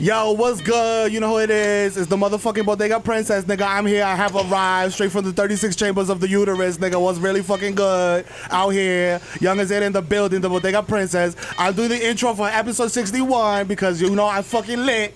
Yo, what's good? You know who it is. It's the motherfucking Bodega Princess, nigga. I'm here. I have arrived straight from the 36 chambers of the uterus, nigga. What's really fucking good out here. Young as it in the building, the Bodega Princess. I'll do the intro for episode 61 because you know I fucking lit.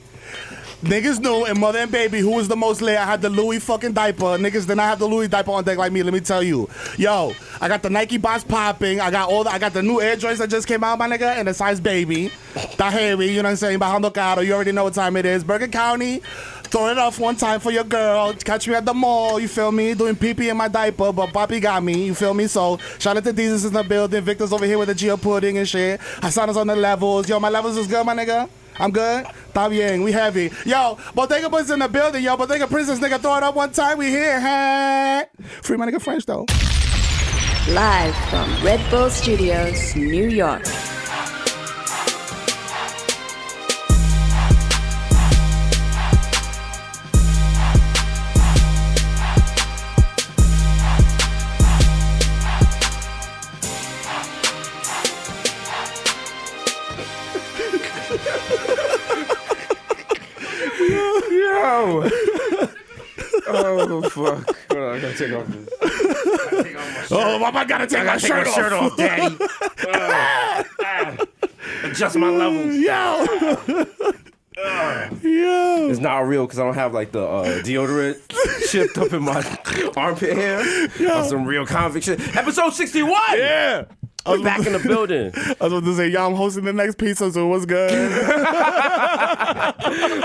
Niggas knew, and mother and baby, who was the most lit? I had the Louis fucking diaper. Niggas did not have the Louis diaper on deck like me, let me tell you. Yo, I got the Nike box popping. I got the new Air Joints that just came out, my nigga, and the size baby. That heavy, you know what I'm saying? Bajando caro, you already know what time it is. Bergen County, throw it off one time for your girl. Catch me at the mall, you feel me? Doing pee-pee in my diaper, but Papi got me, you feel me? So, shout out to Desus in the building. Victor's over here with the Geo pudding and shit. Hasan is on the levels. Yo, my levels is good, my nigga. I'm good. Está bien. We heavy. Yo, Bodega Boys in the building. Yo, Bodega Princess, nigga, throw it up one time. We here. Hey. Free my nigga French, though. Live from Red Bull Studios, New York. Yo! Oh, fuck. Hold on, I gotta take off this. I gotta take my shirt off, Daddy. Adjust my levels. Yo. It's not real because I don't have like the deodorant shipped up in my armpit hair. On some real convict shit. Episode 61! Yeah. I'm back in the building. I was about to say, yo, I'm hosting the next pizza, so what's good?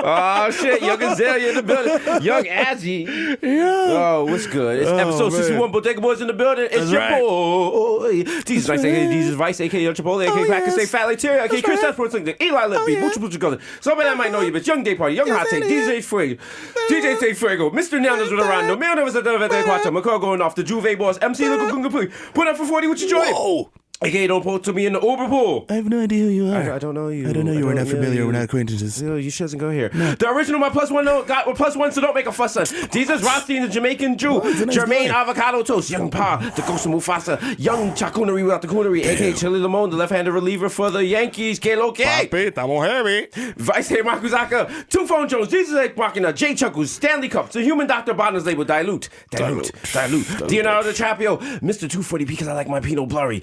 Oh, shit. Young Azalea in the building. Young Azzy. Yeah. Oh, what's good? It's episode 61. Bodega Boys in the building. It's your boy. Jesus Vice, a.k.a. Jesus Vice, a.k.a. Young Chipotle, a.k.a. Packer, say Fat Lateria, a.k.a. Chris Sports Link, Eli Lip Beat, Mucho Mucho Cousin. Somebody that might know you, bitch. Young Day Party, Young Hot Take, DJ Fuego, DJ Take Fuego, Mr. Neanders with a Rondo, Mero Never Said That Quattro, McCall going off, the Juve Boss, MC Little Gunga Pui. Put up for 40 with your joint. Whoa. A.k.a. don't pull to me in the Uber pool. I have no idea who you are. I don't know you. I don't know you. We're not familiar. We're not acquaintances. You shouldn't go here. No. The original my plus one got plus one, so don't make a fuss on. Jesus Rothstein, the Jamaican Jew. Jermaine Avocado Toast. Young Pa, the Ghost of Mufasa. Young Chakunery without the coonery. A.k.a. Chili Limon, the left-handed reliever for the Yankees. K-Lo K. Papi, estamos heavy. Vice Hey Makuzaka. Two Phone Jones. Jesus Egg Machina. J Chuckles. Stanley Cups. The Human Doctor Bottom's label. Dilute. Leonardo DiCaprio. Mr. 240 because I like my Pinot Blurry.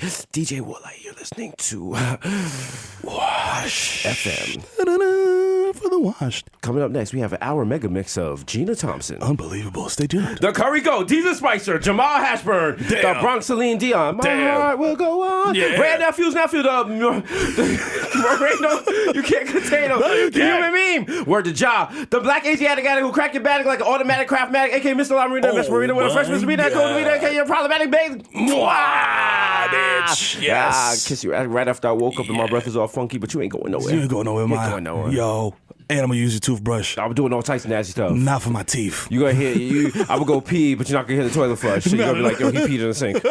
DJ Woolite, you're listening to Wash FM. For the washed. Coming up next, we have an hour mega mix of Gina Thompson. Unbelievable. Stay tuned. The Curry Goat, Desus Spicer, Jamal Ashburn, the Bronx Celine Dion. My heart will go on. Yeah. Brand Nephew's nephew, the Moreno, you can't contain him. No, you can't. The human meme. Word to Ja. The black Asiatic addict who crack your bag like an automatic craftmatic, a.k.a. Mr. La Marina, Miss Marina with a fresh Mr. That code to a.k.a. your problematic babe. Bitch. Yes. I kiss you right after I woke up and my breath is all funky, but you ain't going nowhere. You ain't going nowhere, man. Going nowhere. Yo. And I'm gonna use your toothbrush. I'm doing all types of nasty stuff. Not for my teeth. You gonna hear I would go pee, but you're not gonna hear the toilet flush. So you're gonna be like, yo, he peed in the sink.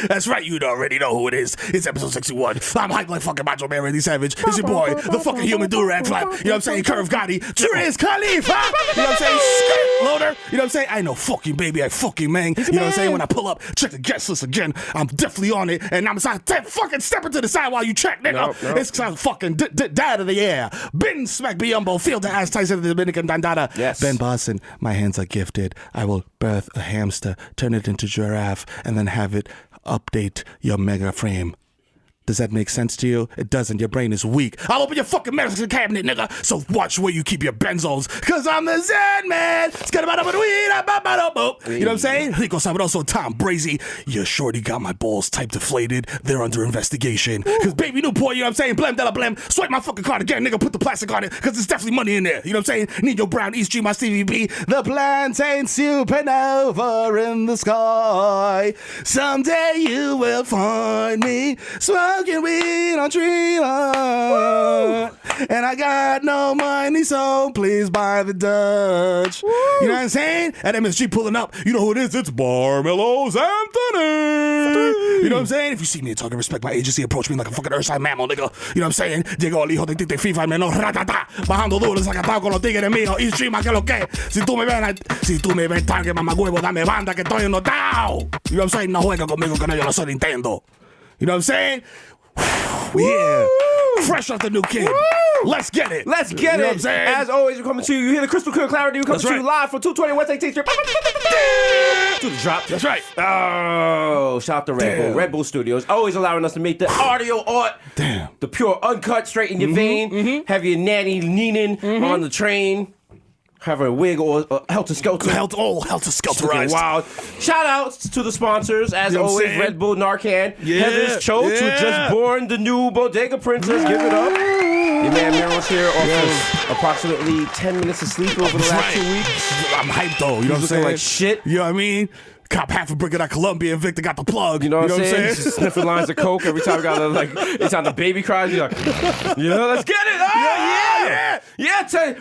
That's right, you already know who it is. It's episode 61. I'm hyped like fucking Macho Man Randy Savage. It's your boy, the fucking human durag flap. You know what I'm saying? Curve Gotti, Juriz Khalifa. You know what I'm saying? Skirt loader. You know what I'm saying? I know fucking baby, I fucking man. You know what I'm saying? When I pull up, check the guest list again. I'm definitely on it, and I'm fucking stepping to the side while you check, nigga. Nope. It's fucking dad of the year. Ben Smack Biombo, Field the Ass Tyson, the Dominican Dandada. Yes. Ben Boston, my hands are gifted. I will birth a hamster, turn it into giraffe, and then have it update your mega frame. Does that make sense to you? It doesn't. Your brain is weak. I'll open your fucking medicine cabinet, nigga. So watch where you keep your benzos. Cause I'm the Zen man. You know what I'm saying? Rico Sabroso, Tom Brazy. Your shorty got my balls type deflated. They're under investigation. Cause baby Newport, you know what I'm saying? Blem de la blem. Swipe my fucking card again, nigga. Put the plastic on it. Cause there's definitely money in there. You know what I'm saying? Need your brown East Street, my CVB. The plantain supernova in the sky. Someday you will find me smoking weed on tree line. And I got no money, so please buy the Dutch. Woo. You know what I'm saying? At MSG pulling up, you know who it is? It's Barmelos Anthony. You know what I'm saying? If you see me talking respect my agency, approach me like a fucking earthside mammal, nigga. You know what I'm saying? Llegó el hijo de Tite FIFA, menos ratata. Bajando duro, sacatado con los tigres míos. East Street, más que lo que. Si tú me ves tan que mamagüevo, dame banda que estoy notado. You know what I'm saying? No juega conmigo que no, yo no soy Nintendo. You know what I'm saying? Yeah. Fresh off the new kid. Woo! Let's get it. Let's get You know it. what I'm saying? As always, we're coming to you. You hear the crystal clear clarity. We're coming to you live from 220 West 18th Street. To the drop. That's right. Oh, shout out to Red Bull. Red Bull Studios. Always allowing us to make the audio art. Damn. The pure uncut, straight in your vein. Have your nanny leaning on the train. Have a wig or helter skelter. Helter skelterized. Wild. Shout outs to the sponsors, as always, Red Bull, Narcan, Heather's Choate, who just born the new Bodega Princess. Give it up. Your man Mero's here off of approximately 10 minutes of sleep over the last 2 weeks. I'm hyped though. You know what I'm saying? Looking like shit. You know what I mean? Cop half a brick of that Columbia and Victor got the plug. You know what I'm saying? Just sniffing lines of coke every time it's on the baby cries. You're like, let's get it. Oh, yeah.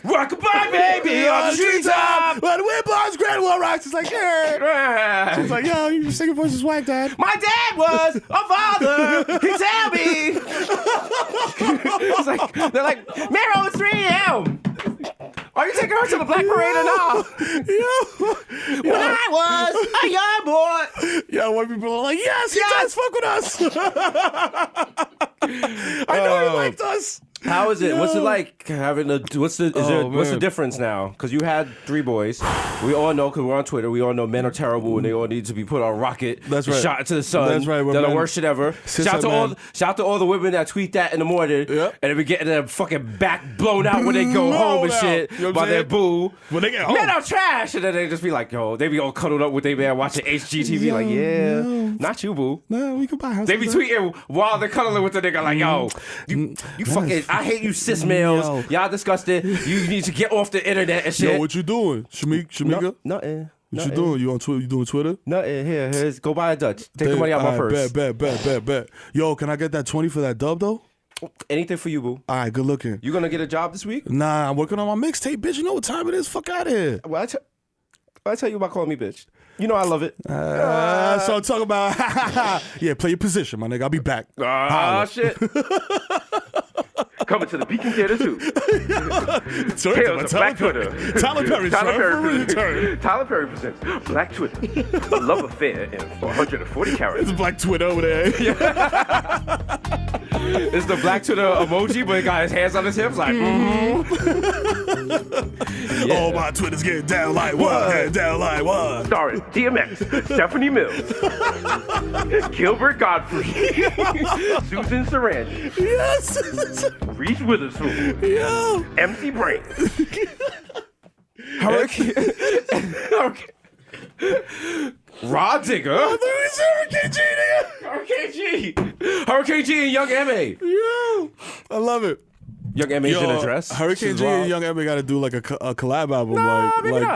Rock-a-bye, baby, on the treetop. When the wind blows, Grand War rocks. It's like, yeah. She's like, yo, your singing voice is whack, Dad. My dad was a father. He tell me. It's like, they're like, Mero, it's 3 a.m. Are you taking her to the Black Parade or not? When I was a young boy. Yeah, when people are like, yes, he does fuck with us. I know he liked us. How is it? What's it like having what's the difference now? Because you had 3 boys. We all know, because we're on Twitter, we all know men are terrible and they all need to be put on a rocket. That's right. Shot into the sun. That's right. They're the worst shit ever. Shout out to all the women that tweet that in the morning and they be getting their fucking back blown out when they go home and shit by their boo. When they get home. Men are trash. And then they just be like, yo, they be all cuddled up with their man watching HGTV like, not you, boo. No, we can buy house. They be tweeting while they're cuddling with the nigga like, yo, you fucking, I hate you cis males. Y'all disgusted. You need to get off the internet and shit. Yo, what you doing? Shamika? Nothing. What you doing? You on Twitter? You doing Twitter? Nothing. Here's go buy a Dutch. Take the money out my purse. Bet. Yo, can I get that 20 for that dub though? Anything for you, boo. All right, good looking. You gonna get a job this week? Nah, I'm working on my mixtape, bitch. You know what time it is? Fuck out of here. Well, I tell you about calling me bitch. You know I love it. So talk about play your position, my nigga. I'll be back. Shit. Coming to the Beacon Theater too. Tales of Black Twitter. Tyler Perry presents Black Twitter, a love affair in 440 characters. It's Black Twitter over there. It's the Black Twitter emoji, but he got his hands on his hips like, Oh, my Twitter's getting down like what? Starring DMX, Stephanie Mills, Gilbert Godfrey, Susan Sarandon, Reese Witherspoon, MC Brain, Hurricane Rod Digger, Hurricane G and Young M.A. I love it. Young M.A.'s in a dress. Hurricane G and Young M.A. got to do like a collab album,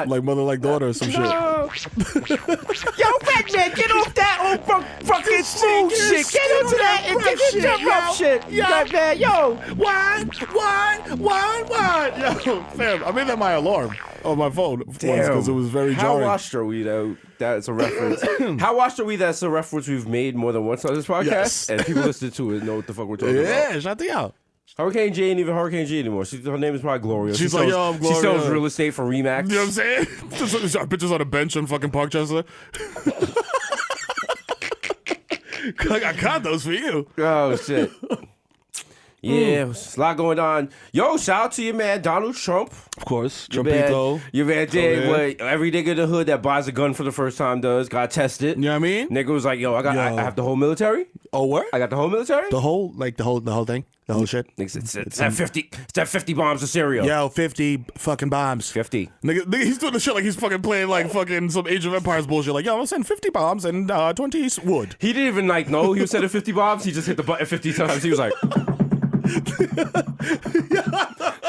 like Mother Like Daughter or some shit. Yo, fat man, get off that old fucking smooth shit. Get into that and take your rough shit. Fat man, yo. Wine. Yo, fam, I made that my alarm on my phone once because it was very jarring. How washed are we, though? That's a reference. How washed are we? That's a reference we've made more than once on this podcast. Yes. And people listen to it know what the fuck we're talking about. Yeah, shout out. Hurricane J ain't even Hurricane G anymore. Her name is probably Gloria. She's like, yo, I'm Gloria. She sells real estate for Remax. You know what I'm saying? Just our pictures on a bench in fucking Parkchester. I got condos for you. Oh, shit. Yeah, there's a lot going on. Yo, shout out to your man, Donald Trump. Of course. Trumpito. Your man did what every nigga in the hood that buys a gun for the first time does. Got tested. You know what I mean? Nigga was like, yo, I have the whole military. Oh, what? I got the whole military? The whole thing? The whole shit? It's that 50 bombs of cereal. Yo, 50 fucking bombs. 50. Nigga, he's doing the shit like he's fucking playing like fucking some Age of Empires bullshit. Like, yo, I'm gonna send 50 bombs and 20 wood. He didn't even know he was sending 50 bombs. He just hit the button 50 times. He was like...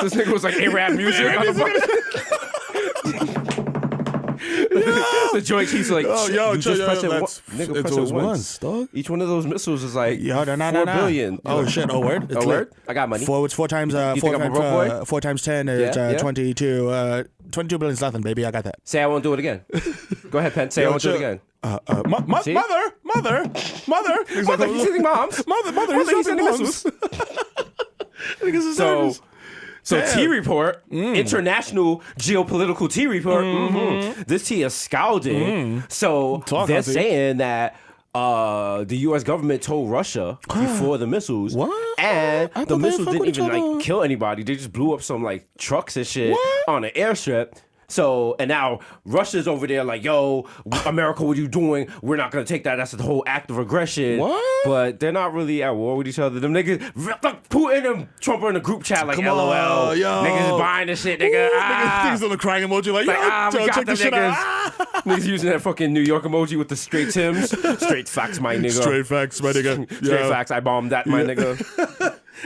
This nigga was like A-rap music on the the joint keeps like, just press it once. Nigga, press it once. Dog. Each one of those missiles is like 4 billion. Oh shit! Oh word! It's word? I got money. It's 4 times 4 times 10 is 22. 22 billion is nothing, baby. I got that. Say I won't do it again. Go ahead, Penn. Say I won't do it again. Mother. He's sending moms. Mother. He's sending missiles. So T Report, international geopolitical T Report. This tea is scalding. So they're saying that the U.S. government told Russia before the missiles. What? And the missiles fuck didn't with even each other. like kill anybody. They just blew up some like trucks and shit What? on an airstrip. So, and now Russia's over there like, yo, America, what are you doing? We're not going to take that. That's the whole act of aggression. What? But they're not really at war with each other. Them niggas, Putin and Trump are in a group chat like, Come LOL. on, yo. Niggas is buying this shit, nigga. Niggas on the crying emoji like, We got check them this shit niggas. out. Niggas using that fucking New York emoji with the straight Tims. Straight facts, my nigga. Straight facts, my nigga. Straight facts, I bombed that, my nigga.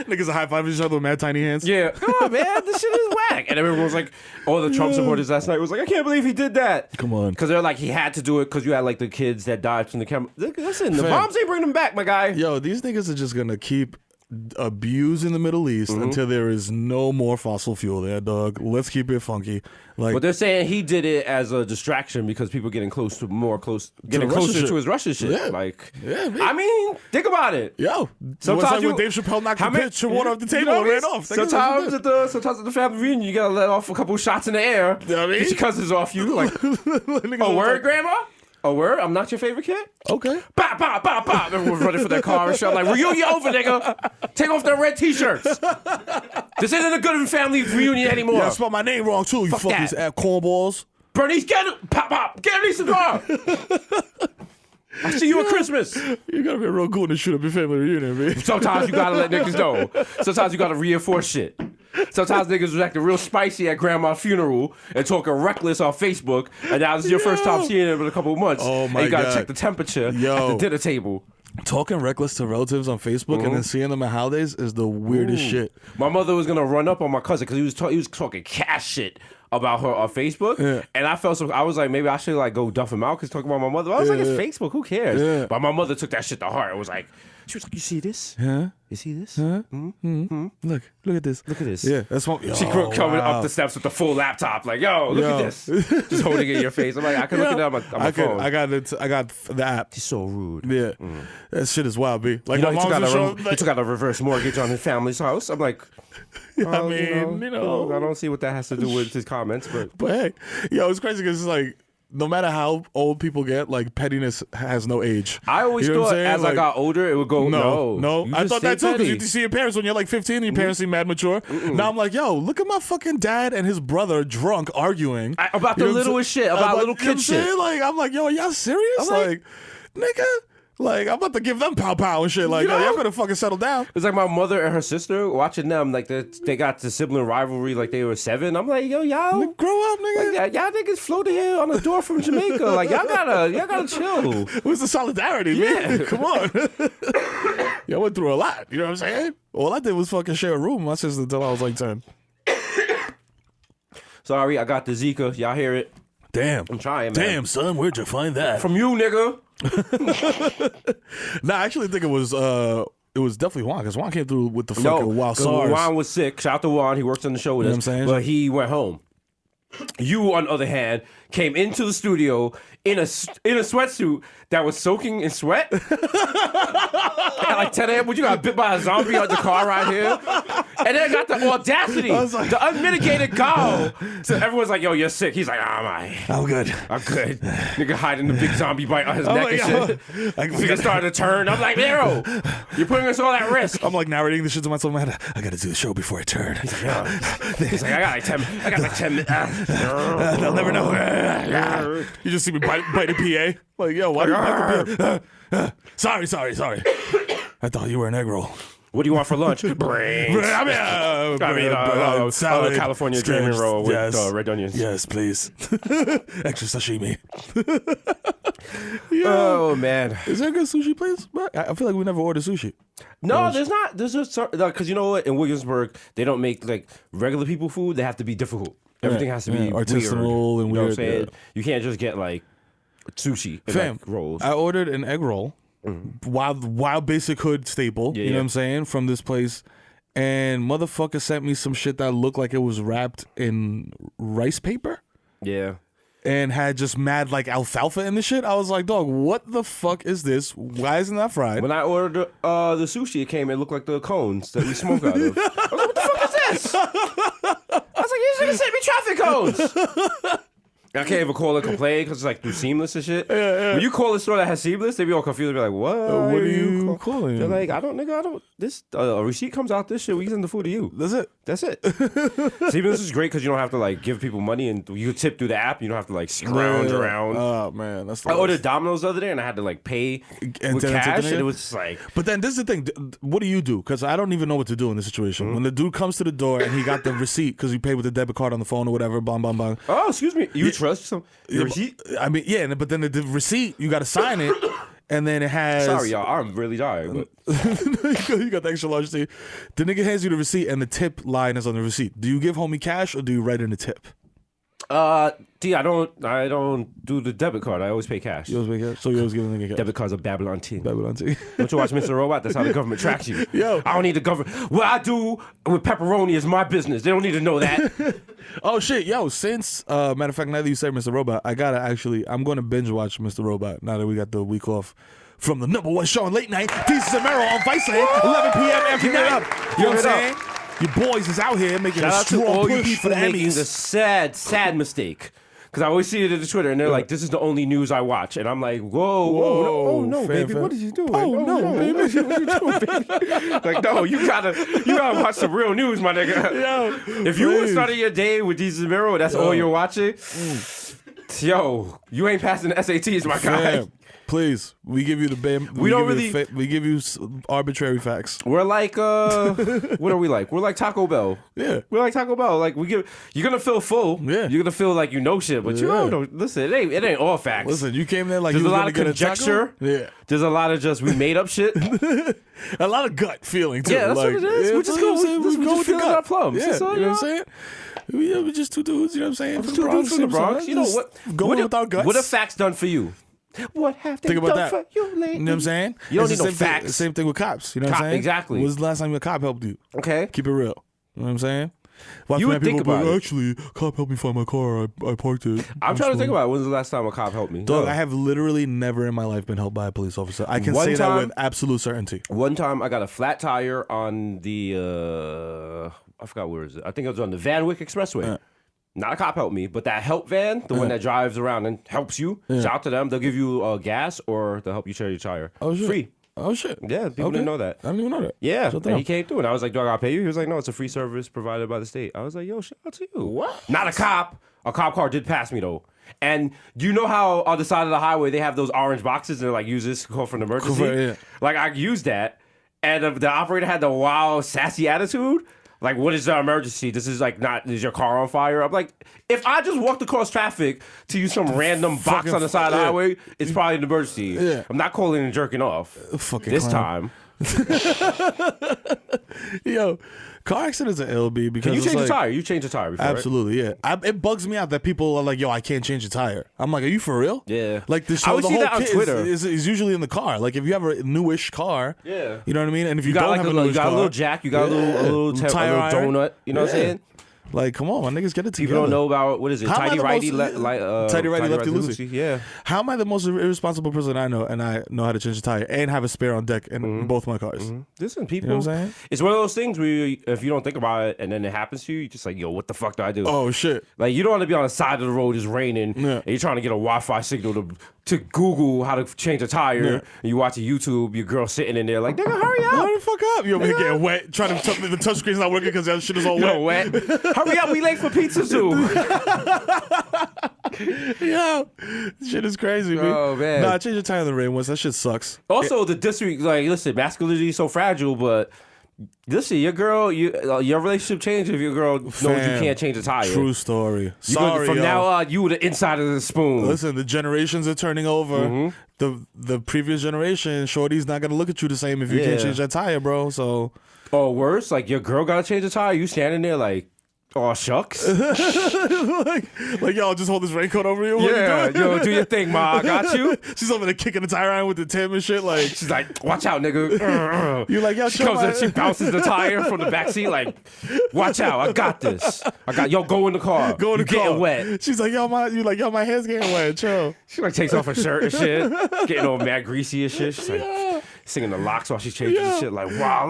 Niggas are high-fiving each other with mad tiny hands. Yeah, come on, man, this shit is whack. And everyone was like, all the Trump supporters last night was like, I can't believe he did that. Come on. Because they're like, he had to do it because you had like the kids that died from the camera. Listen, the Fam. bombs ain't bringing them back, my guy. Yo, these niggas are just gonna keep abusing the Middle East until there is no more fossil fuel there, dog. Let's keep it funky. Like, But they're saying he did it as a distraction because people getting closer the closer Russian to shit. his Russian shit. Yeah. Like, Yeah, man. I mean, think about it. yo, Sometimes like you- when Dave Chappelle knocked How the many- pitch and water off the table You know and what I ran mean? off. Sometimes at the family reunion, you gotta let off a couple shots in the air. You know what I mean? Get your cousins off you. Like, a word, grandma? A word? I'm not your favorite kid? Okay. Bop, bop, bop, bop. Everyone's running for their car and shit. I'm like, reunion over, nigga. Take off their red t-shirts. This isn't a good family reunion anymore. Yeah, I spelled my name wrong too. You Fuck fucking that. cornballs. Bernice, get it. Pop, pop. Get Bernice in the car. I see you at Christmas. You gotta be real cool to shoot up your family reunion, man. Sometimes you gotta let niggas know. Sometimes you gotta reinforce shit. Sometimes niggas was acting real spicy at grandma's funeral and talking reckless on Facebook, and now this is your first time seeing him in a couple of months. Oh, my and you gotta God. check the temperature Yo. at the dinner table. Talking reckless to relatives on Facebook and then seeing them at holidays is the weirdest shit. My mother was gonna run up on my cousin because he was talking cash shit about her on Facebook, and I felt I was like, maybe I should like go duff him out because talking about my mother. I was like, it's Facebook, who cares? Yeah. But my mother took that shit to heart. It was like, she was like, you see this? Huh? You see this? Look at this. Look at this. Yeah, that's what. She coming up the steps with the full laptop, like, yo, look at this. Just holding it in your face. I'm like, I can look at it on my phone. I got the app. He's so rude. Yeah, that shit is wild, B. Like You know, my he mom's he took out a reverse mortgage on his family's house. I'm like, I mean, I don't see what that has to do with his comments, but hey, yo, it's crazy because it's like no matter how old people get, like pettiness has no age. I always You know what thought I'm saying? as I Like, got older, it would go, no. You I just thought stay that too because petty. you see your parents when you're like 15 and your parents seem mad mature. Now I'm like, yo, look at my fucking dad and his brother drunk arguing About the You know what I'm littlest saying? shit, about little you know what I'm kid shit. saying? Like I'm like, yo, are y'all serious? I'm like- Nigga, like I'm about to give them pow pow and shit. Like, You know? yo, y'all better fucking settle down. It's like my mother and her sister watching them, like they got the sibling rivalry like they were 7. I'm like, yo, y'all. Grow up, nigga. Like, y'all niggas floated here on a door from Jamaica. Like y'all gotta chill. Where's the solidarity, man? Come on. Y'all went through a lot. You know what I'm saying? All I did was fucking share a room with my sister until I was like 10. Sorry, I got the Zika. Y'all hear it? Damn. I'm trying, man. Damn, son, where'd you find that? From you, nigga. Nah, I actually think it was definitely Juan, because Juan came through with the fucking wild SARS. Juan was sick. Shout out to Juan. He works on the show with You know us. what I'm saying? But he went home. You, on the other hand, came into the studio in a sweatsuit that was soaking in sweat. At like 10 a.m. when you got bit by a zombie on the car right here. And then got the audacity, the unmitigated gall. So everyone's like, yo, you're sick. He's like, I'm good. I'm good. Nigga hiding the big zombie bite on his neck like, and shit. Nigga started to turn. I'm like, Mero, you're putting us all at risk. I'm like narrating this shit to myself. Man, I gotta do the show before I turn. He's like, I got like 10 minutes. They'll never know. You just see me bite a PA. Like, yo, why do you bite the PA? Sorry. I thought you were an egg roll. What do you want for lunch? Brains. Salad, California scratch, dreaming roll with yes. red onions. Yes, please. Extra sashimi. Oh man. Is there a good sushi place? I feel like we never ordered sushi. No, there's not. There's just because you know what? In Williamsburg, they don't make like regular people food. They have to be difficult. Everything has to be artisanal weird. and You know what I'm weird. saying? Yeah. You can't just get like sushi and Fam, like rolls. I ordered an egg roll, wild basic hood staple. Yeah, you know yeah. what I'm saying, from this place, and motherfucker sent me some shit that looked like it was wrapped in rice paper Yeah. and had just mad like alfalfa in the shit. I was like, dog, what the fuck is this? Why isn't that fried? When I ordered the sushi, it came. It looked like the cones that we smoke out of. I was like, what the fuck is this? I was like, you niggas sent me traffic cones. I can't even call it complain because it's like through Seamless and shit. When you call a store that has Seamless, they be all confused. They be like, what? What are you calling? They're like, I don't. This a receipt comes out. This shit, we send the food to you. That's it. Seamless is great because you don't have to like give people money and you tip through the app. You don't have to like scrounge around. Oh man, that's. I ordered Domino's the other day and I had to like pay with cash, and it was just like. But then this is the thing. What do you do? Because I don't even know what to do in this situation. When the dude comes to the door and he got the receipt because you paid with a debit card on the phone or whatever. Blah blah blah. Oh, excuse me. You trust some receipt? I mean, yeah, but then the receipt you got to sign it, and then it has. Sorry, y'all. I'm really tired. But... you got the extra large thing. The nigga hands you the receipt, and the tip line is on the receipt. Do you give homie cash or do you write in the tip? D, I don't do the debit card. I always pay cash. You always pay cash? So you always give the nigga cash? Debit cards are Babylon T. Babylon T. Don't you watch Mr. Robot? That's how the government tracks you. Yo. I don't need the government. What I do with pepperoni is my business. They don't need to know that. Oh shit, yo, since matter of fact, now that you say Mr. Robot, I'm gonna binge watch Mr. Robot now that we got the week off from the #1 show on late night. Desus and Mero on Vice 11 p.m. every night. You know what I'm saying? Your boys is out here making Shout a out to strong all you push for people the making Emmys. the sad mistake. Because I always see it in the Twitter, and they're like, "This is the only news I watch," and I'm like, "Whoa, no, baby, what is you doing? Oh no, baby, what you doing, baby?" Like, no, you gotta watch some real news, my nigga. Yo, if you started your day with Desus and Mero, that's all you're watching. Yo, you ain't passing the SATs, my guy. Please, we give you the BAM. We give you arbitrary facts. We're like, what are we like? We're like Taco Bell. Yeah, we're like Taco Bell. Like you're gonna feel full. Yeah, you're gonna feel like you know shit, but you don't know. Listen, it ain't all facts. Listen, you came there like there's you a was lot of conjecture. Yeah, there's a lot of just we made up shit. A lot of gut feeling too. Yeah, that's what it is. We just go. We just feel our plums. Yeah, you know what I'm saying. We just two dudes. You know what I'm saying? From the Bronx. You know what? Going with our guts. What have facts done for you? What have they done for you lately? You know what I'm saying? You don't need no facts. Same thing with cops. You know what I'm saying? Exactly. When was the last time a cop helped you? Okay. Keep it real. You know what I'm saying? You would think about it. Actually, cop helped me find my car. I parked it. I'm trying to think about it. When's the last time a cop helped me? Dog, I have literally never in my life been helped by a police officer. I can say that with absolute certainty. One time I got a flat tire on the, I forgot where is it. I think it was on the Van Wyck Expressway. Not a cop helped me, but that help van, the one that drives around and helps you, shout out to them. They'll give you gas or they'll help you charge your tire. Oh, shit. Free. Oh, shit. Yeah, people didn't know that. I didn't even know that. Yeah, and he came through and I was like, do I gotta pay you? He was like, no, it's a free service provided by the state. I was like, yo, shout out to you. What? Not a cop. A cop car did pass me though. And do you know how on the side of the highway they have those orange boxes and they're like, use this, call for an emergency? Yeah. Like I used that and the operator had the wild, sassy attitude. Like, what is the emergency? This is like is your car on fire? I'm like, if I just walked across traffic to use some random box on the side of the highway, it's probably an emergency. Yeah. I'm not calling and jerking off. This time. Yo, car accidents are LB because can you change a tire? You change a tire before, absolutely, right? Yeah. It bugs me out that people are like, "Yo, I can't change a tire." I'm like, "Are you for real?" Yeah. Like the show, I would see that on Twitter. Is usually in the car. Like if you have a newish car, yeah, you know what I mean. And if you got don't like have a newish car, you got a little jack, you got a little tire, a little donut. You know what I'm saying? Like, come on, my niggas, get it together. People don't know about, what is it? Tidy righty, lefty loosey. Yeah. How am I the most irresponsible person I know, and I know how to change a tire and have a spare on deck in both my cars? Listen, people, you know what I'm saying? It's one of those things where if you don't think about it and then it happens to you, you're just like, yo, what the fuck do I do? Oh, shit. Like, you don't want to be on the side of the road, it's raining, and you're trying to get a Wi-Fi signal to Google how to change a tire, and you watch a YouTube, your girl sitting in there like, nigga, hurry up. Hurry the fuck up. You over here getting wet, trying to the touch screen's not working because that shit is all wet. Hurry up, we late for pizza soon. Yo, shit is crazy, man. Oh, man. Nah, I changed the tire in the rain once. That shit sucks. Also, the disrespect, like, listen, masculinity is so fragile, but listen, your girl, your relationship changes if your girl knows you can't change a tire. True story. Sorry, from now on, you were the inside of the spoon. Listen, the generations are turning over. The previous generation, shorty's not gonna look at you the same if you can't change that tire, bro. So, or worse, like your girl gotta change the tire. You standing there like, oh shucks. like y'all just hold this raincoat over you. Yeah, yo, do your thing, ma. I got you. She's over there kicking the tire iron with the Tim and shit. Like she's like, watch out, nigga. You're like, yo, she comes in, she bounces the tire from the backseat. Like, watch out, I got this. Go in the car. Go in the car. Getting wet. She's like, yo, my hair's getting wet. Chill. She like takes off her shirt and shit, getting all mad greasy and shit. She's like singing the locks while she's changing the shit. Like, wow,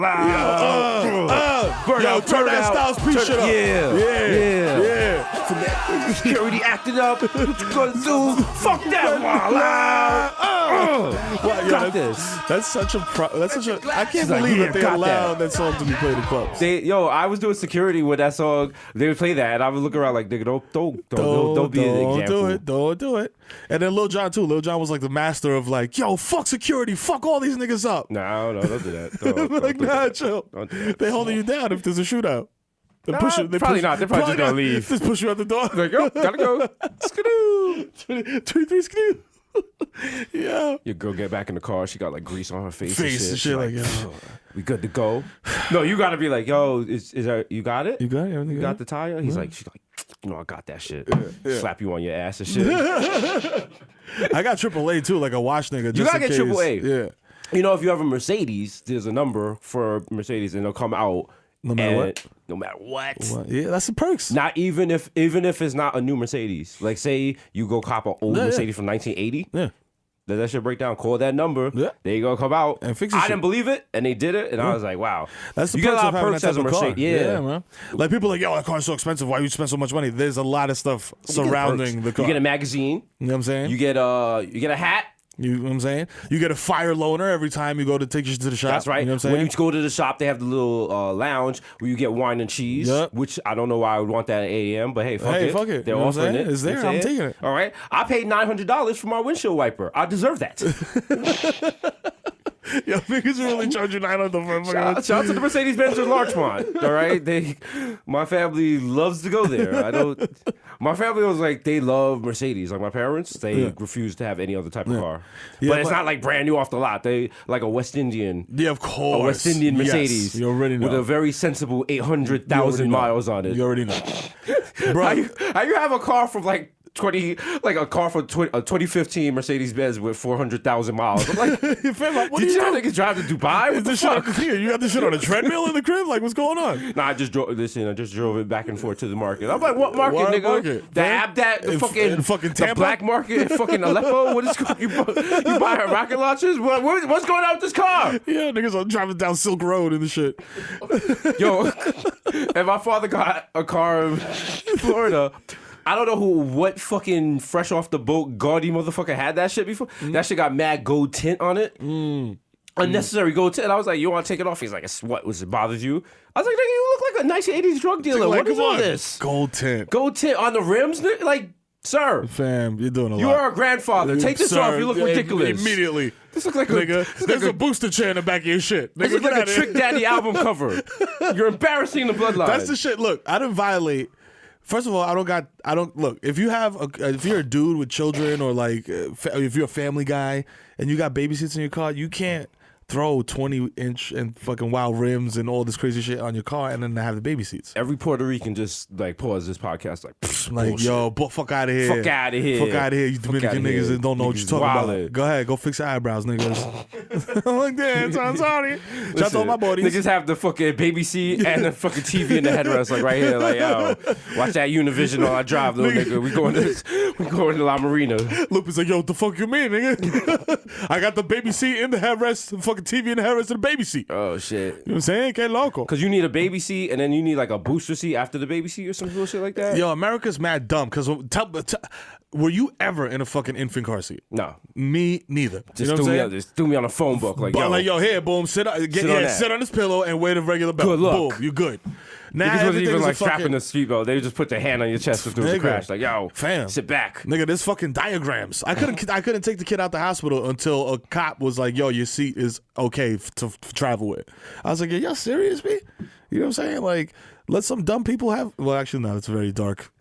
yo, turn that Styles P shit up. Yeah. Yeah. Security acting up. What you gonna do? Fuck that wall out. Got this. That's such a. I can't She's like, believe yeah, that they got allowed that song to be played in clubs. I was doing security with that song. They would play that, and I would look around like, nigga, don't be an example. Don't do it. And then Lil Jon too. Lil Jon was like the master of like, yo, fuck security, fuck all these niggas up. No, don't do that. Don't do nah, that. chill. Don't do that. They holding you down if there's a shootout. They Nah, push you. They probably push, not. They're probably just gonna not. leave. Just push you out the door. Like, yo, gotta go. Skidoo. 23 skidoo. Yeah. Your girl get back in the car. She got like grease on her face. And She's shit like, we good to go. No, you gotta be like, yo, is that you got it? You got it? Everything You got the tire? She's like, I got that shit. Slap you on your ass and shit. I got AAA too, like a watch nigga. You just gotta in get case. AAA. Yeah. You know, if you have a Mercedes, there's a number for Mercedes, and they'll come out. No matter what. No matter what. Yeah, that's the perks. Not even if it's not a new Mercedes. Like, say you go cop an old Mercedes from 1980. Yeah. Let that shit break down. Call that number. Yeah. There you go. Come out. And fix I shit. didn't believe it, and they did it, and I was like, wow. That's the you get a perks lot of of having perks that as a type of car. Mercedes. Yeah, man. Like people are like, yo, that car's so expensive. Why you spend so much money? There's a lot of stuff surrounding the car. You get a magazine. You know what I'm saying? You get a hat. You know what I'm saying? You get a fire loaner every time you go to take your shit to the shop. That's right. You know what I'm saying? When you go to the shop, they have the little lounge where you get wine and cheese, which I don't know why I would want that at 8 a.m., but hey, fuck it. Fuck it. They're You know what I'm offering saying? it. It's there. You know what I'm taking it. All right. I paid $900 for my windshield wiper. I deserve that. Yo, niggas really charge you $900 for a Shout out to the Mercedes-Benz in Larchmont. All right. My family loves to go there. My family was like, they love Mercedes. Like my parents, they refuse to have any other type of car. Yeah, but it's not like brand new off the lot. They like a West Indian. Yeah, of course. A West Indian Mercedes. Yes, you already know. With a very sensible 800,000 miles on it. You already know. Bro. How you have a car from like 2015 Mercedes-Benz with 400,000 miles? I'm like, Fam, what did do you you know? niggas drive to Dubai? What the fuck? You got this shit on a treadmill in the crib? Like, what's going on? Nah, I just drove it back and forth to the market. I'm like, what market, nigga? Market? The fucking Tampa? the black market in fucking Aleppo? What is you buy rocket launches? What's going on with this car? Yeah, niggas are driving down Silk Road and the shit. Yo, and my father got a car in Florida. I don't know what fucking fresh off the boat gaudy motherfucker had that shit before. That shit got mad gold tint on it. Unnecessary gold tint. I was like, you want to take it off? He's like, what? Was it bothers you? I was like, nigga, you look like a nice 80s drug dealer. Like, what is come all on. this? Gold tint. Gold tint on the rims? Like, sir. Fam, you're doing a lot. You are a grandfather. Take this off. You look ridiculous. Immediately. This looks like nigga, there's a booster chair in the back of your shit. This Nigga, looks like a Trick Daddy album cover. You're embarrassing the bloodline. That's the shit. Look, I didn't violate. First of all, I don't look. If you're a dude with children or like if you're a family guy and you got baby seats in your car, you can't throw 20-inch and fucking wild rims and all this crazy shit on your car and then have the baby seats. Every Puerto Rican just like pause this podcast like bullshit. Yo, fuck out of here. Fuck out of here. Fuck out of here, you Dominican niggas that don't know what you're talking about. Go ahead, go fix your eyebrows, niggas. I'm like, damn, I'm sorry. Shout out to all my buddies. Niggas have the fucking baby seat and the fucking TV in the headrest like right here. Like, yo, watch that Univision while I drive, little nigga. We going to La Marina. Lupus like, yo, what the fuck you mean, nigga? I got the baby seat in the headrest, the fucking TV in the headrest of the baby seat. Oh, shit. You know what I'm saying? Que loco. Because you need a baby seat and then you need like a booster seat after the baby seat or some bullshit like that? Yo, America's mad dumb. Because were you ever in a fucking infant car seat? No. Me neither. Just threw me on a phone book. Like, here, boom, sit on this pillow and wear the regular belt. Good luck. Boom, you're good. Now Niggas wasn't even like fucking strapping the seatbelt. They just put their hand on your chest if there was a crash. Like, yo, fam, sit back. Nigga, there's fucking diagrams. I couldn't take the kid out the hospital until a cop was like, yo, your seat is okay to travel with. I was like, are y'all serious, me? You know what I'm saying? Like, let some dumb people have. Well, actually, no, it's very dark.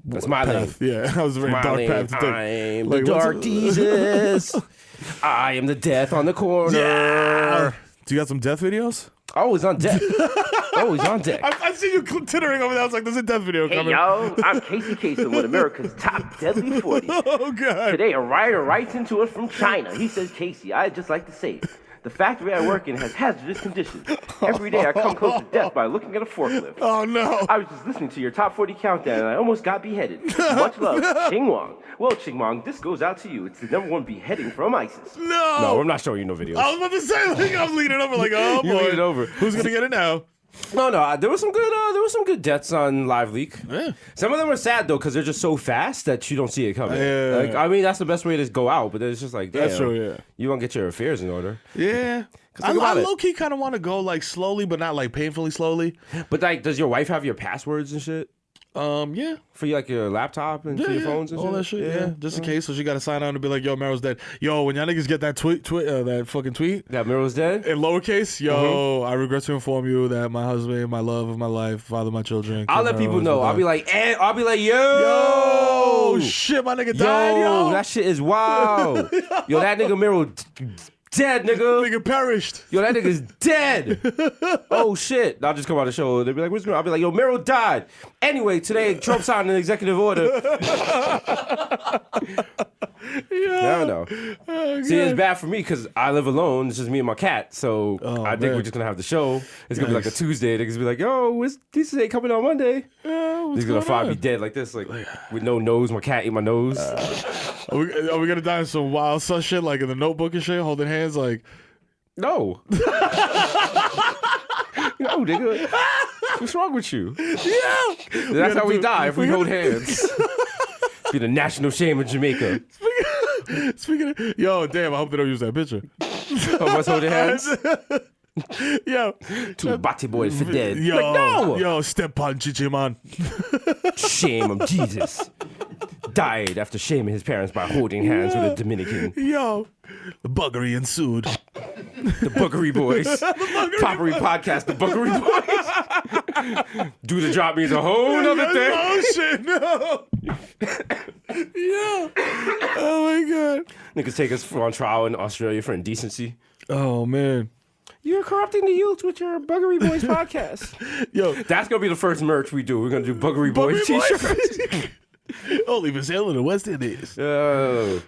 That's my path. lane. Yeah, that was a very dark path to take. I'm the dark Jesus. I am the death on the corner. Yeah. Do you got some death videos? Always on deck. Always on deck. I see you tittering over there. I was like, there's a death video coming. Hey, yo, I'm Casey Kasem with America's Top Deadly 40. Oh, God. Today, a writer writes into us from China. He says, Casey, I'd just like to say, the factory I work in has hazardous conditions. Every day I come close to death by looking at a forklift. Oh, no. I was just listening to your top 40 countdown and I almost got beheaded. Much love, Ching Wong. Well, Ching Wong, this goes out to you. It's the #1 beheading from ISIS. No. No, I'm not showing you no videos. I was about to say, like, I'm leaning over like, oh, boy. You leaning over. Who's going to get it now? No. There was some good deaths on Live Leak. Yeah. Some of them are sad though because they're just so fast that you don't see it coming. Yeah. Like, I mean, that's the best way to go out, but it's just like, damn, That's true, yeah. You want to get your affairs in order. Yeah. I low key kind of want to go like slowly, but not like painfully slowly. But like, does your wife have your passwords and shit? Yeah. For like your laptop and for your phones and all shit? that shit, yeah. Just in case, so she got to sign on and be like, yo, Mero's dead. Yo, when y'all niggas get that that fucking tweet. That Mero's dead? In lowercase, yo, I regret to inform you that my husband, my love of my life, father of my children. I'll let people know. I'll be like, yo, shit, my nigga died, yo. That shit is wild. Yo, that nigga Mero dead, nigga. Nigga perished. Yo, that nigga's dead. Oh, shit. I'll just come on the show. They'll be like, where's Mero? I'll be like, yo, Mero died. Anyway, today, Trump signed an executive order. I don't know. Oh, see, it's bad for me because I live alone. It's just me and my cat. So I think we're just going to have the show. It's going to be like a Tuesday. They're going to be like, yo, this ain't coming on Monday. He's going to find me dead like this, like with no nose. My cat ate my nose. Are we going to die in some wild sus shit, like in the Notebook and shit, holding hands like... No. No, nigga. What's wrong with you? Yeah. That's how we die if we hold hands. Be the national shame of Jamaica. Speaking of... Yo, damn, I hope they don't use that picture. Of us holding hands? Yo. Two batty boys for dead. Yo, like, no! Yo, step on Chichi, man. Shame of Jesus. Died after shaming his parents by holding hands with a Dominican. Yo. The buggery ensued. The Buggery Boys. Poppery podcast, The Buggery Boys. Do the drop means a whole nother thing. Oh, shit, no. Yeah. Oh, my God. Niggas take us on trial in Australia for indecency. Oh, man. You're corrupting the youth with your Buggery Boys podcast. Yo. That's going to be the first merch we do. We're going to do Buggery Boys t-shirts. Only for sale in the West Indies. Oh.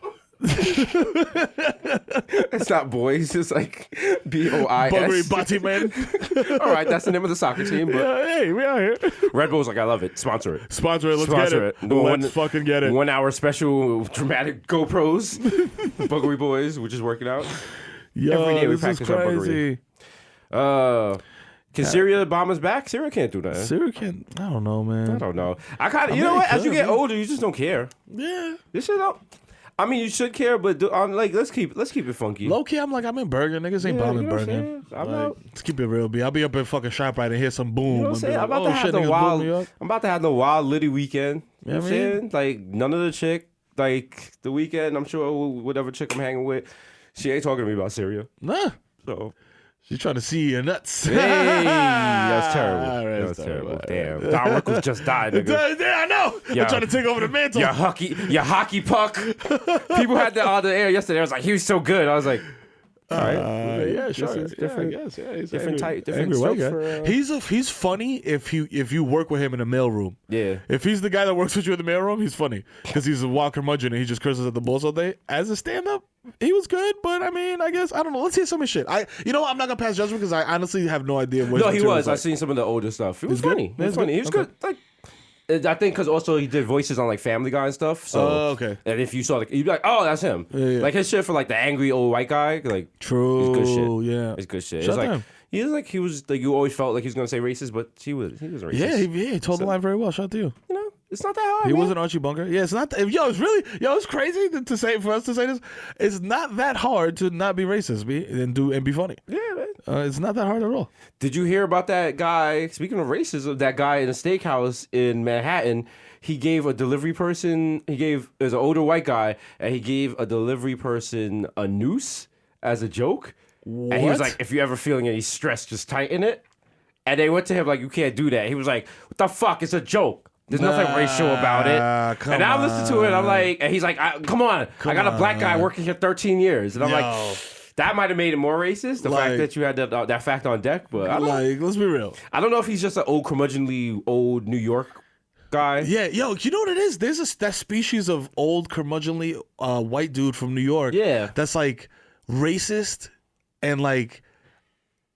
It's not boys, it's like BOIS. Buggery Bati Man. All right, that's the name of the soccer team. But Hey, we out here. Red Bull's like, I love it. Sponsor it. Sponsor it. Let's get it. Let's fucking get it. 1 hour special dramatic GoPros. Buggery Boys, we're just working out. Yo, Every day we this practice is our crazy. buggery. Can Syria bomb us back? Syria can't do that. Syria can't. I don't know, man. I don't know. I kind of, you know what? As you get older, you just don't care. Yeah. This shit don't. I mean, you should care, but like, let's keep it funky. Low key, I'm in Bergen. Niggas ain't bombing Bergen. Let's keep it real, B. I'll be up in fucking ShopRite and hear some boom. You know what I'm saying? Like, I'm about to have the wild Liddy weekend. You know what I'm I mean? saying? Like, none of the chick, like, the weekend, I'm sure whatever chick I'm hanging with, she ain't talking to me about Syria. Nah. So... She's trying to see your nuts. Hey, that was terrible. Right, that was terrible. Damn. Don Rickles just died, nigga. Yeah, I know. Yeah. I'm trying to take over the mantle. Your hockey puck. People had that on the air yesterday. I was like, he was so good. I was like, all right. Yeah, sure. It's different. Yeah, I guess. Yeah, he's different angry, type. Different angry white guy. for, He's funny if you work with him in a mailroom. Yeah. If he's the guy that works with you in the mailroom, he's funny because he's a walker curmudgeon and he just curses at the boss all day. As a stand-up, he was good, but I mean, I guess I don't know. Let's hear some of his shit. I'm not gonna pass judgment because I honestly have no idea what. No, he was. I've seen some of the older stuff. He was funny. He was funny. He was good. Like, I think because also he did voices on like Family Guy and stuff. So okay. And if you saw you'd be like, oh, that's him. Yeah. Like his shit for like the angry old white guy. Like True. It's good shit. Yeah. It's good shit. Shout It's out like he was like you always felt like he was gonna say racist, but he wasn't racist. Yeah, he told the line very well. Shout out to you. You know, it's not that hard. He man. wasn't Archie Bunker. Yeah, it's not. It's really. It's crazy to say for us to say this. It's not that hard to not be racist, and be funny. Yeah, man. It's not that hard at all. Did you hear about that guy? Speaking of racism, that guy in a steakhouse in Manhattan. He gave a delivery person. There's an older white guy, and he gave a delivery person a noose as a joke. What? And he was like, "If you're ever feeling any stress, just tighten it." And they went to him like, "You can't do that." He was like, "What the fuck? It's a joke. There's nothing racial about it." And I listened to it. I'm like, and he's like, "Come on, I got a black guy working here 13 years," and I'm like, that might have made it more racist. The fact that you had that fact on deck, but I don't, let's be real. I don't know if he's just an old curmudgeonly old New York guy. Yeah, you know what it is? There's that species of old curmudgeonly white dude from New York. Yeah, that's like racist and like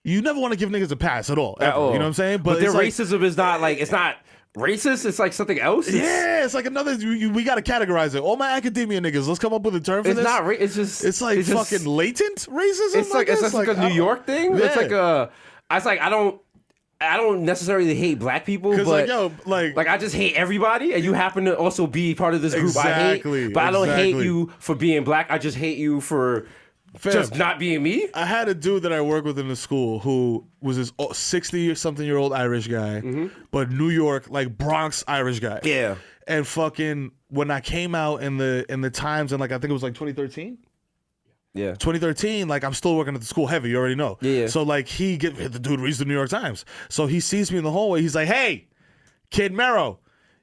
you never want to give niggas a pass at all. At all. You know what I'm saying? But their racism is not like it's not racist. It's like something else. It's like another. We got to categorize it. All my academia niggas, let's come up with a term for this. It's not. It's just. It's like fucking latent racism. It's like a New York thing. Yeah. It's like I don't. I don't necessarily hate black people, but like, yo, like I just hate everybody, and you happen to also be part of this group Exactly, I hate. But I don't hate exactly. you for being black. I just hate you for just not being me. I had a dude that I work with in the school who was this 60-something-year-old Irish guy, but New York, like Bronx Irish guy. Yeah. And fucking when I came out in the Times, and like I think it was like 2013. Yeah. 2013, like I'm still working at the school heavy, you already know. Yeah. So like the dude reads the New York Times. So he sees me in the hallway. He's like, "Hey, kid Mero,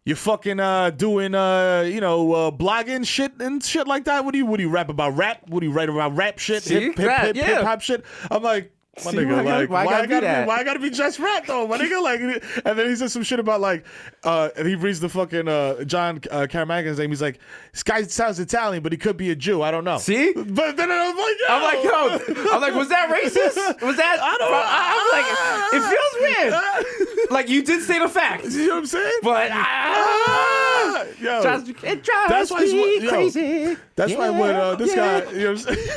you fucking doing blogging shit and shit like that? What do you rap about rap? What do you write about rap shit? See? Hip Rap, yeah. hop shit?" I'm like, my See, nigga, like, why why I gotta be just rap though, my nigga? Like, and then he says some shit about like, and he reads the fucking John Caramagan's name. He's like, "This guy sounds Italian, but he could be a Jew. I don't know." See? But then I was like, I'm like, was that racist? Was that? I'm like, it feels weird. Like, you did state a fact. you know what I'm saying? But Yo, it drives that's why me crazy. That's why when this guy, you know what I'm saying?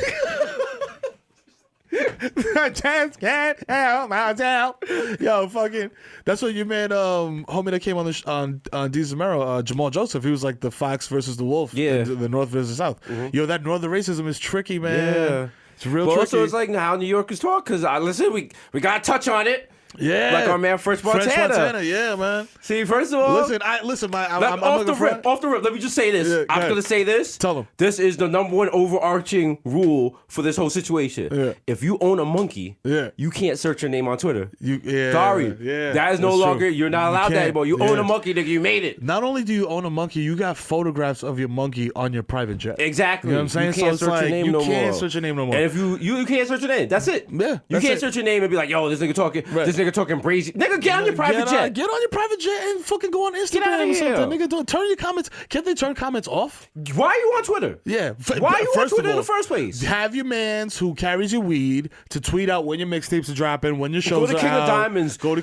I just can't help myself. Yo, fucking. That's what you made. Homie that came on on Desus Mero, Jamal Joseph. He was like the fox versus the wolf. Yeah. The North versus the South. Yo, that northern racism is tricky, man. Yeah. It's real But tricky. also, it's like how New Yorkers talk. Because listen, we gotta touch on it. yeah, Like our man French Montana. Yeah, man. See, first of all, Listen, I'm off the rip. Let me just say this. Yeah, go I'm ahead. gonna say this. Tell 'em. This is the number one overarching rule for this whole situation. Yeah. If you own a monkey, Yeah. you can't search your name on Twitter. Yeah, Sorry. yeah, That is no that's longer. true. You're not You allowed that can't. anymore. You own Yeah. a monkey, nigga. You made it. Not only do you own a monkey, you got photographs of your monkey on your private jet. Exactly. You know what I'm saying? You So can't it's search like, your name you no can't more. search your name no more. And if you can't search your name, that's it. Yeah, You that's can't it. search your name and be like, yo, this nigga talking. Right. This nigga talking brazy. Nigga, get on your private jet. Get on your private jet and fucking go on Instagram outta or here. something. Nigga, don't turn your comments. Can't they turn comments off? Why are you on Twitter? Yeah. Why are you on First of Twitter in all, the first place? Have your mans who carries your weed to tweet out when your mixtapes are dropping, when your Go shows to are King out. of Diamonds. Go to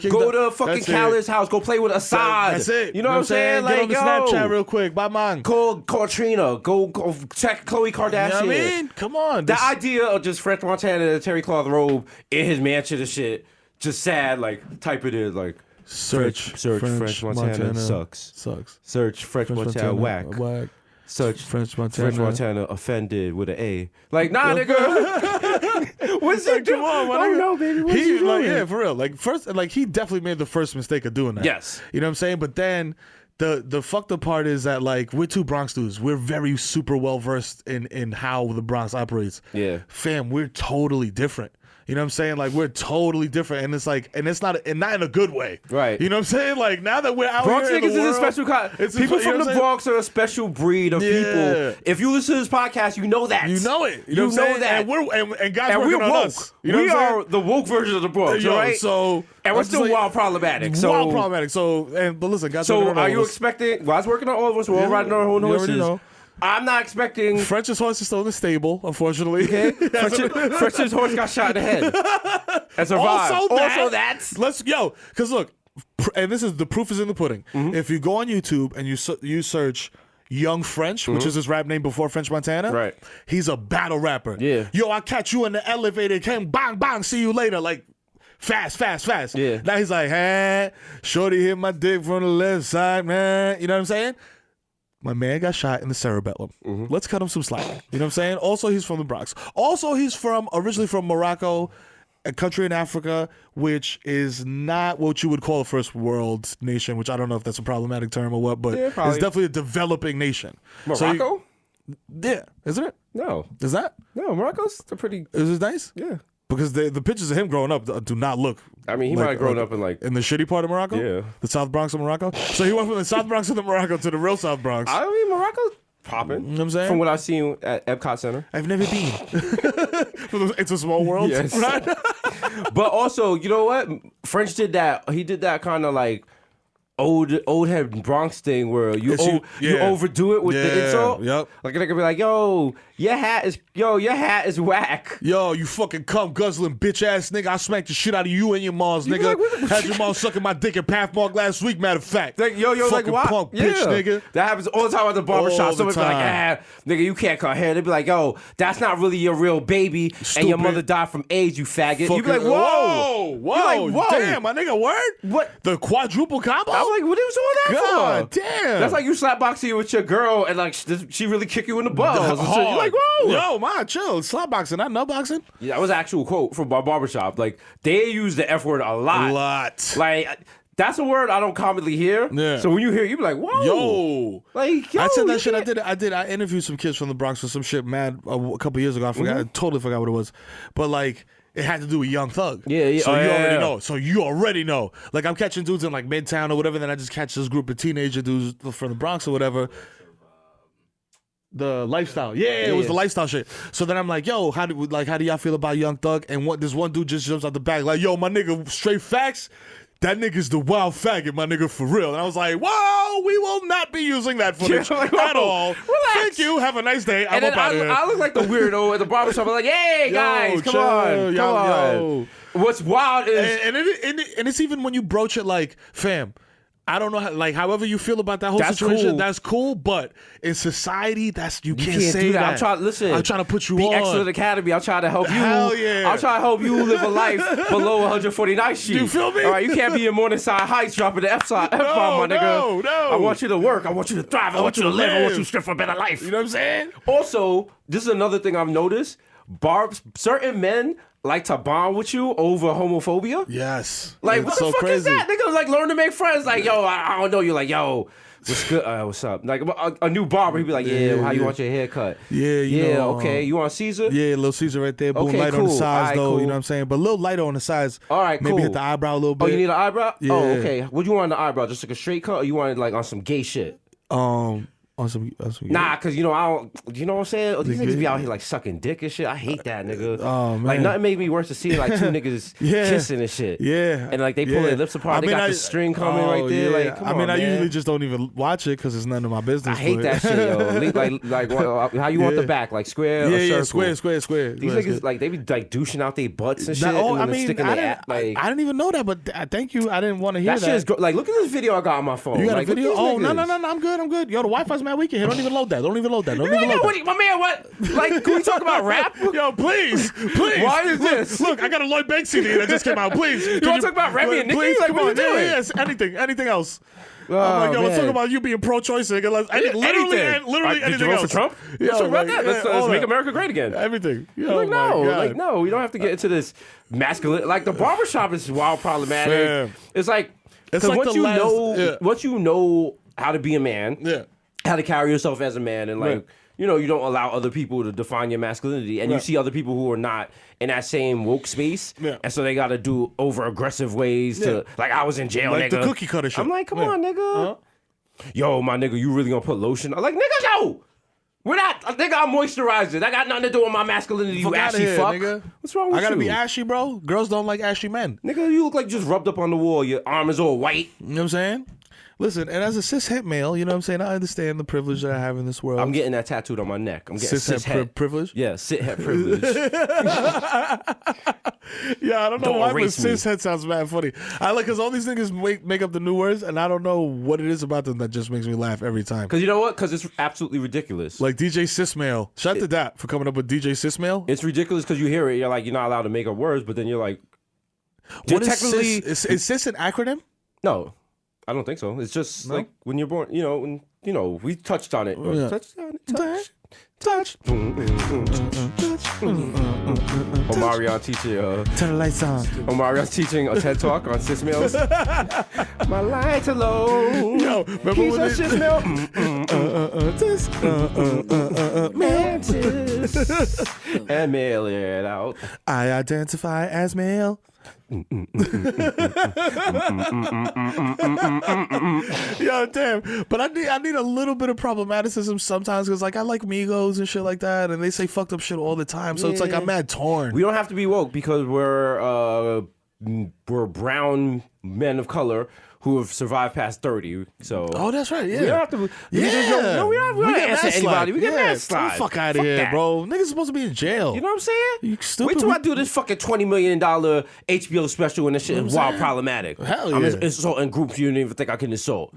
fucking That's it. Khaled's house. Go play with Assad. That's it. You know what I'm saying? Get on the yo, Snapchat real quick. Bye, man. Call Trina. Go check Khloe Kardashian. You know what I mean? Come on. The idea of just French Montana in a terry cloth robe in his mansion and shit, just sad. Like type it in like search French Montana sucks. Search French Montana whack. Search French Montana. French Montana offended with an A. Like nah, nigga. What's he doing? Come on, my I don't nigga. know, baby. What's he doing? Yeah, for real. Like first, like he definitely made the first mistake of doing that. Yes. You know what I'm saying? But then the fucked up part is that like we're two Bronx dudes. We're very super well versed in how the Bronx operates. Yeah. Fam, we're totally different. You know what I'm saying? Like we're totally different, and it's like, and it's not in a good way, Right. You know what I'm saying? Like now that we're out Bronx here in niggas the world, is a special kind. it's a- People you know from what the I'm saying? Bronx are a special breed of Yeah. people. If you listen to this podcast, you know that. You know it. You know, what I'm saying? that. And we're and guys And working we're on woke. us. You know We what I'm are saying? the woke version of the Bronx, Yo, right? So and we're I'm still just like, wild problematic. So wild problematic. So but listen, guys. So working on are all you of us. expecting? Well, I was working on all of us. We're all Yeah, riding our own you already horses. know. I'm not expecting. French's horse is still in the stable, unfortunately. Okay. French's horse got shot in the head and survived. Also that's because look, and this is the proof is in the pudding. Mm-hmm. If you go on YouTube and you search Young French, which is his rap name before French Montana, Mm-hmm. Right. He's a battle rapper. Yeah. Yo, I catch you in the elevator, came bang bang, see you later, like. Fast. Yeah. Now he's like, hey, shorty hit my dick from the left side, man. You know what I'm saying? My man got shot in the cerebellum. Mm-hmm. Let's cut him some slack. You know what I'm saying? Also, he's from the Bronx. Also, he's originally from Morocco, a country in Africa, which is not what you would call a first world nation, which I don't know if that's a problematic term or what, but Yeah, probably. it's definitely a developing nation. Morocco? Yeah. Isn't it? No. Is that? No, Morocco's a pretty. Is it nice? Yeah. Because the pictures of him growing up do not look. I mean, he might have grown up in like. in the shitty part of Morocco. Yeah. The South Bronx of Morocco. So he went from the South Bronx of the Morocco to the real South Bronx. I mean, Morocco's popping. You know what I'm saying? From what I've seen at Epcot Center. I've never been. It's a small world. Yes. Right? But also, you know what? French did that. He did that kind of like old head Bronx thing where you overdo it with the insult. Yep. Like they could be like, yo, your hat is whack. Yo, you fucking cum guzzling bitch ass nigga. I smacked the shit out of you and your mom's nigga. Like, had your mom sucking my dick in Pathmark last week, matter of fact. Like, yo, fucking like what? punk bitch nigga. That happens all the time at the barbershop. Somebody be like, nigga, you can't cut hair. They be like, yo, that's not really your real baby. Stupid. And your mother died from AIDS, you faggot. Fucking, You be like, whoa. Whoa. Like, whoa. Damn, my nigga, word? What? The quadruple combo? I'm like, what was all that God for? damn. That's like you slapboxing you with your girl and like she really kick you in the balls. And shit. You're like, whoa. Yo, man, chill. Slapboxing, not nutboxing. Yeah, that was an actual quote from my barbershop. Like, they use the F word a lot. Like, that's a word I don't commonly hear. Yeah. So when you hear it, you be like, whoa. Yo. Like, yo. I said that shit. I interviewed some kids from the Bronx for some shit, mad, a couple years ago. I forgot. I totally forgot what it was. But, like, it had to do with Young Thug. Yeah. So you already know. So you already know. Like, I'm catching dudes in, like, Midtown or whatever, then I just catch this group of teenager dudes from the Bronx or whatever. The lifestyle. Yeah, it was the lifestyle shit. So then I'm like, yo, how do y'all feel about Young Thug? And this one dude just jumps out the back like, yo, my nigga, straight facts. That nigga's the wild faggot, my nigga, for real. And I was like, whoa, we will not be using that footage at all. Relax. Thank you. Have a nice day. I'm And then up out of here. I look like the weirdo at the barbershop. I'm like, hey, guys, come on. Yo. What's wild is... And it's even when you broach it like, fam, I don't know how, like, however you feel about that whole situation, cool. That's cool. But in society, you can't can't say do that. that. I'm trying to put you be on. Excellent Academy. I'm trying to help you. Hell yeah. I'm trying to help you live a life below 149th Street. You feel me? All right, you can't be in Morningside Heights dropping the F-bomb, my nigga. No. I want you to work. I want you to thrive. I want you to live. I want you to strive for a better life. You know what I'm saying? Also, this is another thing I've noticed. Certain men like to bond with you over homophobia. Yes. Like, it's what the so fuck crazy. is that? Niggas like learn to make friends. Like, yo, I don't know. You're like, yo, what's good? What's up? Like a new barber, he'd be like, yeah, how you want your haircut? Yeah, you know, okay. You want Caesar? Yeah, little Caesar right there. Boom, Okay, light on the cool. sides, Alright, though. cool. You know what I'm saying? But a little lighter on the sides. All right, Maybe cool. hit the eyebrow a little bit. Oh, you need an eyebrow? Yeah. Oh, okay. What do you want in the eyebrow? Just like a straight cut, or you want it like on some gay shit? On some Nah, cause you know I don't. You know what I'm saying? These niggas be out here like sucking dick and shit. I hate that, nigga. Oh, man. Like nothing made me worse to see like two niggas kissing and shit. Yeah. And like they pull their lips apart. They got the string coming right there. Yeah. Like, come on, I man. usually just don't even watch it because it's none of my business. I hate that shit, yo. Like how you want the back? Like square or circle? Square. These niggas like they be like douching out their butts and shit. And then sticking their I didn't even know that, but thank you. I didn't want to hear that. Shit is like look at this video I got on my phone. You got like, a video? look at Oh, these no, niggas. I'm good. Yo, the Wi-Fi's mad weak in here. Don't even load that. Don't even load that. My man, what? Like, can we talk about rap? Yo, please. Why is this? Look, I got a Lloyd Banks CD that just came out. Please. You want to talk about Remy and Nicki? Please, Like, come what on. you doing? Yes, anything else. Oh, I'm like, yo, let's man. talk about you being pro-choice. Literally Did anything you vote else. for Trump? Yeah, Let's talk about like, that. Let's all make that. America great again. Everything. Like, no, we don't have to get into this masculine. Like, the barbershop is wild problematic. Fam. It's like, It's because like once you know how to be a man, how to carry yourself as a man, and like, you know, you don't allow other people to define your masculinity, and you see other people who are not in that same woke space, and so they got to do over aggressive ways to, like, I was in jail, Like nigga. the cookie cutter shit. I'm like, come on, nigga. Yo, my nigga, you really gonna put lotion? I'm like, nigga, no. We're not. Nigga, I'm moisturizing. That got nothing to do with my masculinity, you ashy here, fuck. nigga. What's wrong with you? I gotta be ashy, bro. Girls don't like ashy men. Nigga, you look like you just rubbed up on the wall. Your arm is all white. You know what I'm saying? Listen, and as a cis-het male, you know what I'm saying? I understand the privilege that I have in this world. I'm getting that tattooed on my neck. I'm getting cis-het privilege? Yeah, sit-het privilege. Yeah, I don't know Don't why, but erase me. cis-het sounds mad funny. I like, because all these niggas make up the new words, and I don't know what it is about them that just makes me laugh every time. Because you know what? Because it's absolutely ridiculous. Like DJ Cis-Male. Shout out to that for coming up with DJ Cis-Male. It's ridiculous because you hear it. You're like, you're not allowed to make up words, but then you're like, What is technically, cis? Is cis an acronym? no, I don't think so. It's just like when you're born, we touched on it. Yeah. Touched on it. Touch. Omarion teaching. Turn the lights on. Omarion's teaching a TED talk on cis males. My lights are low. Yo, remember He's when a they- cis male. Cis. And mail it out. I identify as male. Yo, damn. But I need a little bit of problematicism sometimes because, like, I like Migos and shit like that, and they say fucked up shit all the time. So it's like I'm mad torn. We don't have to be woke because we're brown men of color who have survived past 30. So Oh, that's right. Yeah. we don't have to. Yeah. We don't answer anybody. We get mad slide. Get the fuck out of here, that. bro. Niggas supposed to be in jail. You know what I'm saying? You stupid. Wait till I do this fucking $20 million HBO special and this shit is wild problematic. Hell I'm yeah. insulting groups you don't even think I can insult.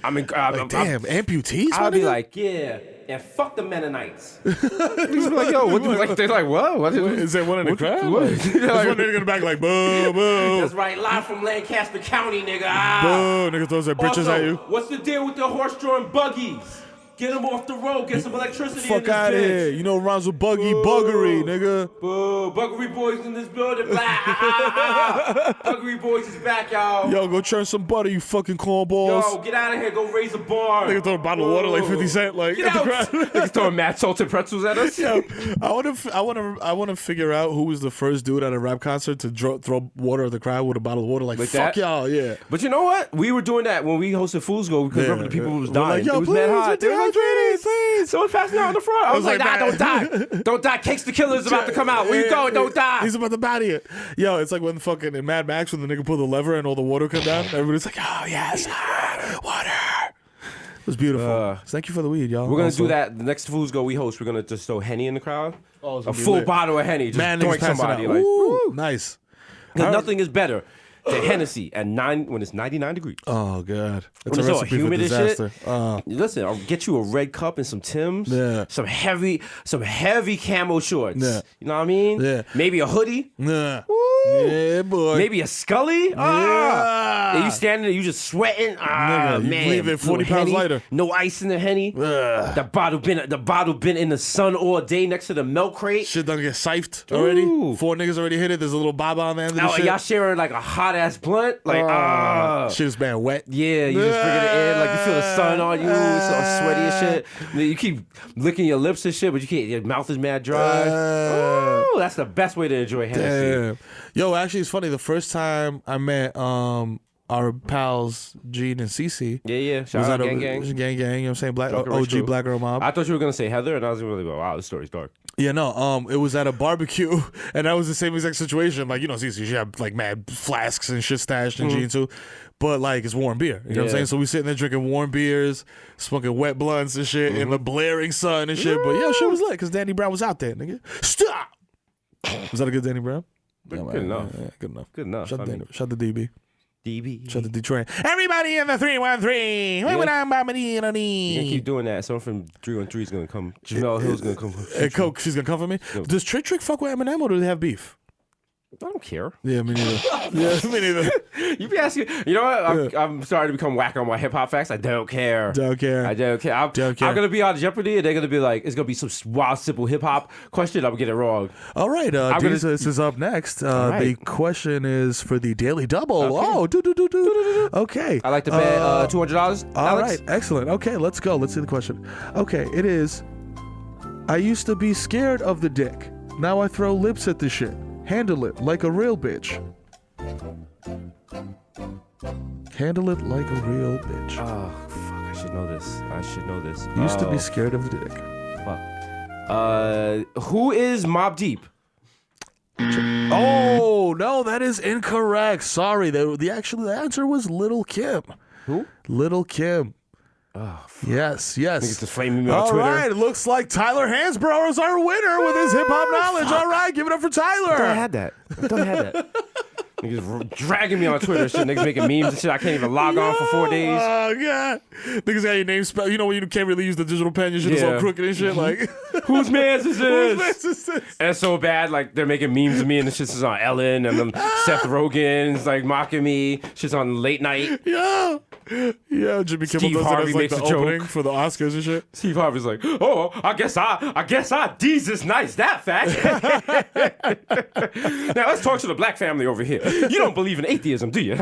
I'm amputees. I'll be like, yeah, and fuck the Mennonites. Niggas be like, yo, what? They're like, what? is there one in the crowd? What? There's one nigga in the back like, boo, boo. That's right, live from Lancaster County, nigga. Boo, nigga throws their bitches Also, at you. what's the deal with the horse-drawn buggies? Get them off the road. Get some electricity in Fuck this out of bitch. here. You know rhymes with buggy, buggery, nigga. Boo, Buggery Boys in this building. Blah. Buggery Boys is back, y'all. Yo, go churn some butter, you fucking cornballs. Yo, get out of here. Go raise a barn. Nigga throw a bottle of water like 50 Cent, like Get at the out. crowd. Niggas throwing mad salted pretzels at us. Yo, I want to figure out who was the first dude at a rap concert to throw water at the crowd with a bottle of water. Like fuck that? y'all, yeah. But you know what? We were doing that when we hosted Fools Go because remember the people who was We're dying. like, yo, it was please, mad hot. They were like, please. So it's passing out on the front. I was like, nah, man. don't die. Don't die. Cakes the Killer's about to come out. Where you going? Don't die. He's about to body it. Yo, it's like when fucking in Mad Max when the nigga pulled the lever and all the water come down. Everybody's like, oh yes, water. It was beautiful. Thank you for the weed, y'all. We're gonna Also, do that. The next Fools Go we host, we're gonna just throw Henny in the crowd. Oh, it's A gonna be full lit. bottle of Henny. Just Man, doink niggas passing somebody. out. Like, Ooh, woo. nice. 'Cause nothing is better than Hennessy at when it's 99 degrees. Oh god, When it's all humid and shit. disaster. Listen, I'll get you a red cup and some Timbs. Yeah. Some heavy camo shorts. Yeah. You know what I mean? Yeah. Maybe a hoodie. Nah. Woo. Yeah, boy. Maybe a Scully. Yeah. And you standing there, you just sweating. Nigga, you Man. leave it 40 Little pounds Henny, lighter. No ice in the Henny. Ugh. The bottle been in the sun all day next to the milk crate. Shit done get siped already. Ooh. 4 niggas already hit it. There's a little baba on the end of the Now, shit. y'all sharing like a hot ass blunt. Like, Shit is bad wet. Yeah, you just bring it in, like you feel the sun on you, it's all sweaty and shit. And then you keep licking your lips and shit, but you can't. Your mouth is mad dry. Ooh, that's the best way to enjoy Hennessy. Damn. Yo, actually, it's funny. The first time I met our pals Gene and Cece. Yeah. Shout Was out at gang. Gang. You know what I'm saying? Drunken OG Rich Crew. Black Girl Mob. I thought you were gonna say Heather, and I was really like, wow, this story's dark. Yeah, no, it was at a barbecue, and that was the same exact situation. Like, you know, Cece, she had like mad flasks and shit stashed in Gene too. But like it's warm beer. You know what I'm saying? So we sitting there drinking warm beers, smoking wet blunts and shit in the blaring sun and shit. But yeah, shit was lit because Danny Brown was out there, nigga. Stop! Was that a good Danny Brown? Good enough. Yeah, good enough. Good enough. Shout I mean, to DB. DB. Shout to Detroit. Everybody in the 313. You You gonna keep doing that. Someone from 313 is gonna come. Jamel Hill's gonna come. Hey, Coke, she's gonna come for me. Does Trick fuck with Eminem or do they have beef? I don't care. Yeah, me neither. Yeah, me neither. You be asking. You know what? I'm starting to become whack on my hip hop facts. I don't care. Don't care. I don't care. I'm gonna be on Jeopardy, and they're gonna be like, it's gonna be some wild, simple hip hop question. I'm gonna get it wrong. All right, Jesus is up next. right. The question is for the Daily Double. Okay. Oh, do. Okay. I like to bet $200. All right, excellent. Okay, let's go. Let's see the question. Okay, it is. I used to be scared of the dick. Now I throw lips at the shit. Handle it like a real bitch. Handle it like a real bitch. Oh fuck! I should know this. Used to be scared of the dick. Fuck. Who is Mobb Deep? Oh no, that is incorrect. Sorry, the answer was Little Kim. Who? Little Kim. Oh, fuck. Yes. Niggas just flaming me on All Twitter. right, looks like Tyler Hansbrough is our winner with his hip hop knowledge. All right, give it up for Tyler. I had that. Niggas dragging me on Twitter. Shit, niggas making memes and shit. I can't even log on for 4 days. Oh god, niggas got your name spelled. You know when you can't really use the digital pen, your shit is all crooked and shit. Like, Whose man's is this? whose man's is this? And it's so bad, like they're making memes of me, and the shit's on Ellen, and then Seth Rogen's like mocking me. Shit's on late night. Yeah, Jimmy Kimmel Steve does Harvey it as like makes the a joke. opening for the Oscars and shit. Steve Harvey's like, oh, I guess I D's is nice, that fact. Now let's talk to the black family over here. You don't believe in atheism, do you?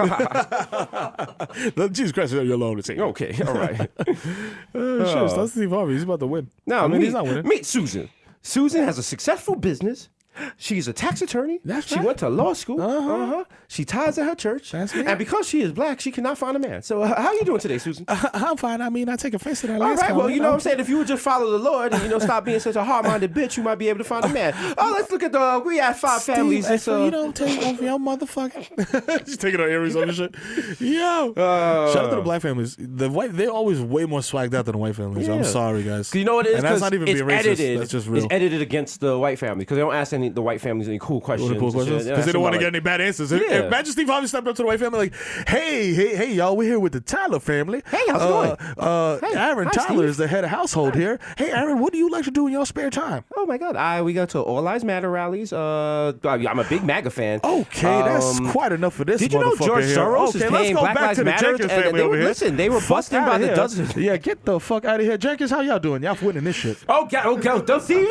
Jesus Christ, you're alone to say. Okay, all right. Shit, that's Steve Harvey. He's about to win. No, I mean, he's not winning. Meet Susan. Susan has a successful business. She's a tax attorney. She right. went to law school. She ties at her church. That's me. And because she is black, she cannot find a man. So how are you doing today, Susan? I'm fine. I mean, I take offense to that All last right, well, comment. you know what I'm saying? If you would just follow the Lord and, stop being such a hard-minded bitch, you might be able to find a man. Oh, let's look at we have 5 families. Steve, you don't take over your motherfucker. She's taking her earrings off and shit. Yo. Shout out to the black families. They're always way more swagged out than the white families. I'm sorry, guys. You know what it is? And that's not even being racist. Edited. That's just real. It's edited against the white family because they don't ask the white families any cool questions. Because they don't want to get any bad answers. Yeah. Imagine Steve Harvey stepped up to the white family like, hey, y'all, we're here with the Tyler family. Hey, how's it going? Aaron hi, Tyler Steve. is the head of household here. Hey, Aaron, what do you like to do in your spare time? Oh my God! We go to All Lives Matter rallies. I'm a big MAGA fan. Okay, that's quite enough for this. Did you know motherfucker George here. Soros is let's paying go Black back Lives to the Matter? Jenkins family over here. Listen, they were Fuck busting by outta the here. dozen. Yeah, get the fuck out of here, Jenkins. How y'all doing? Y'all winning this shit. Oh God! Don't Steve!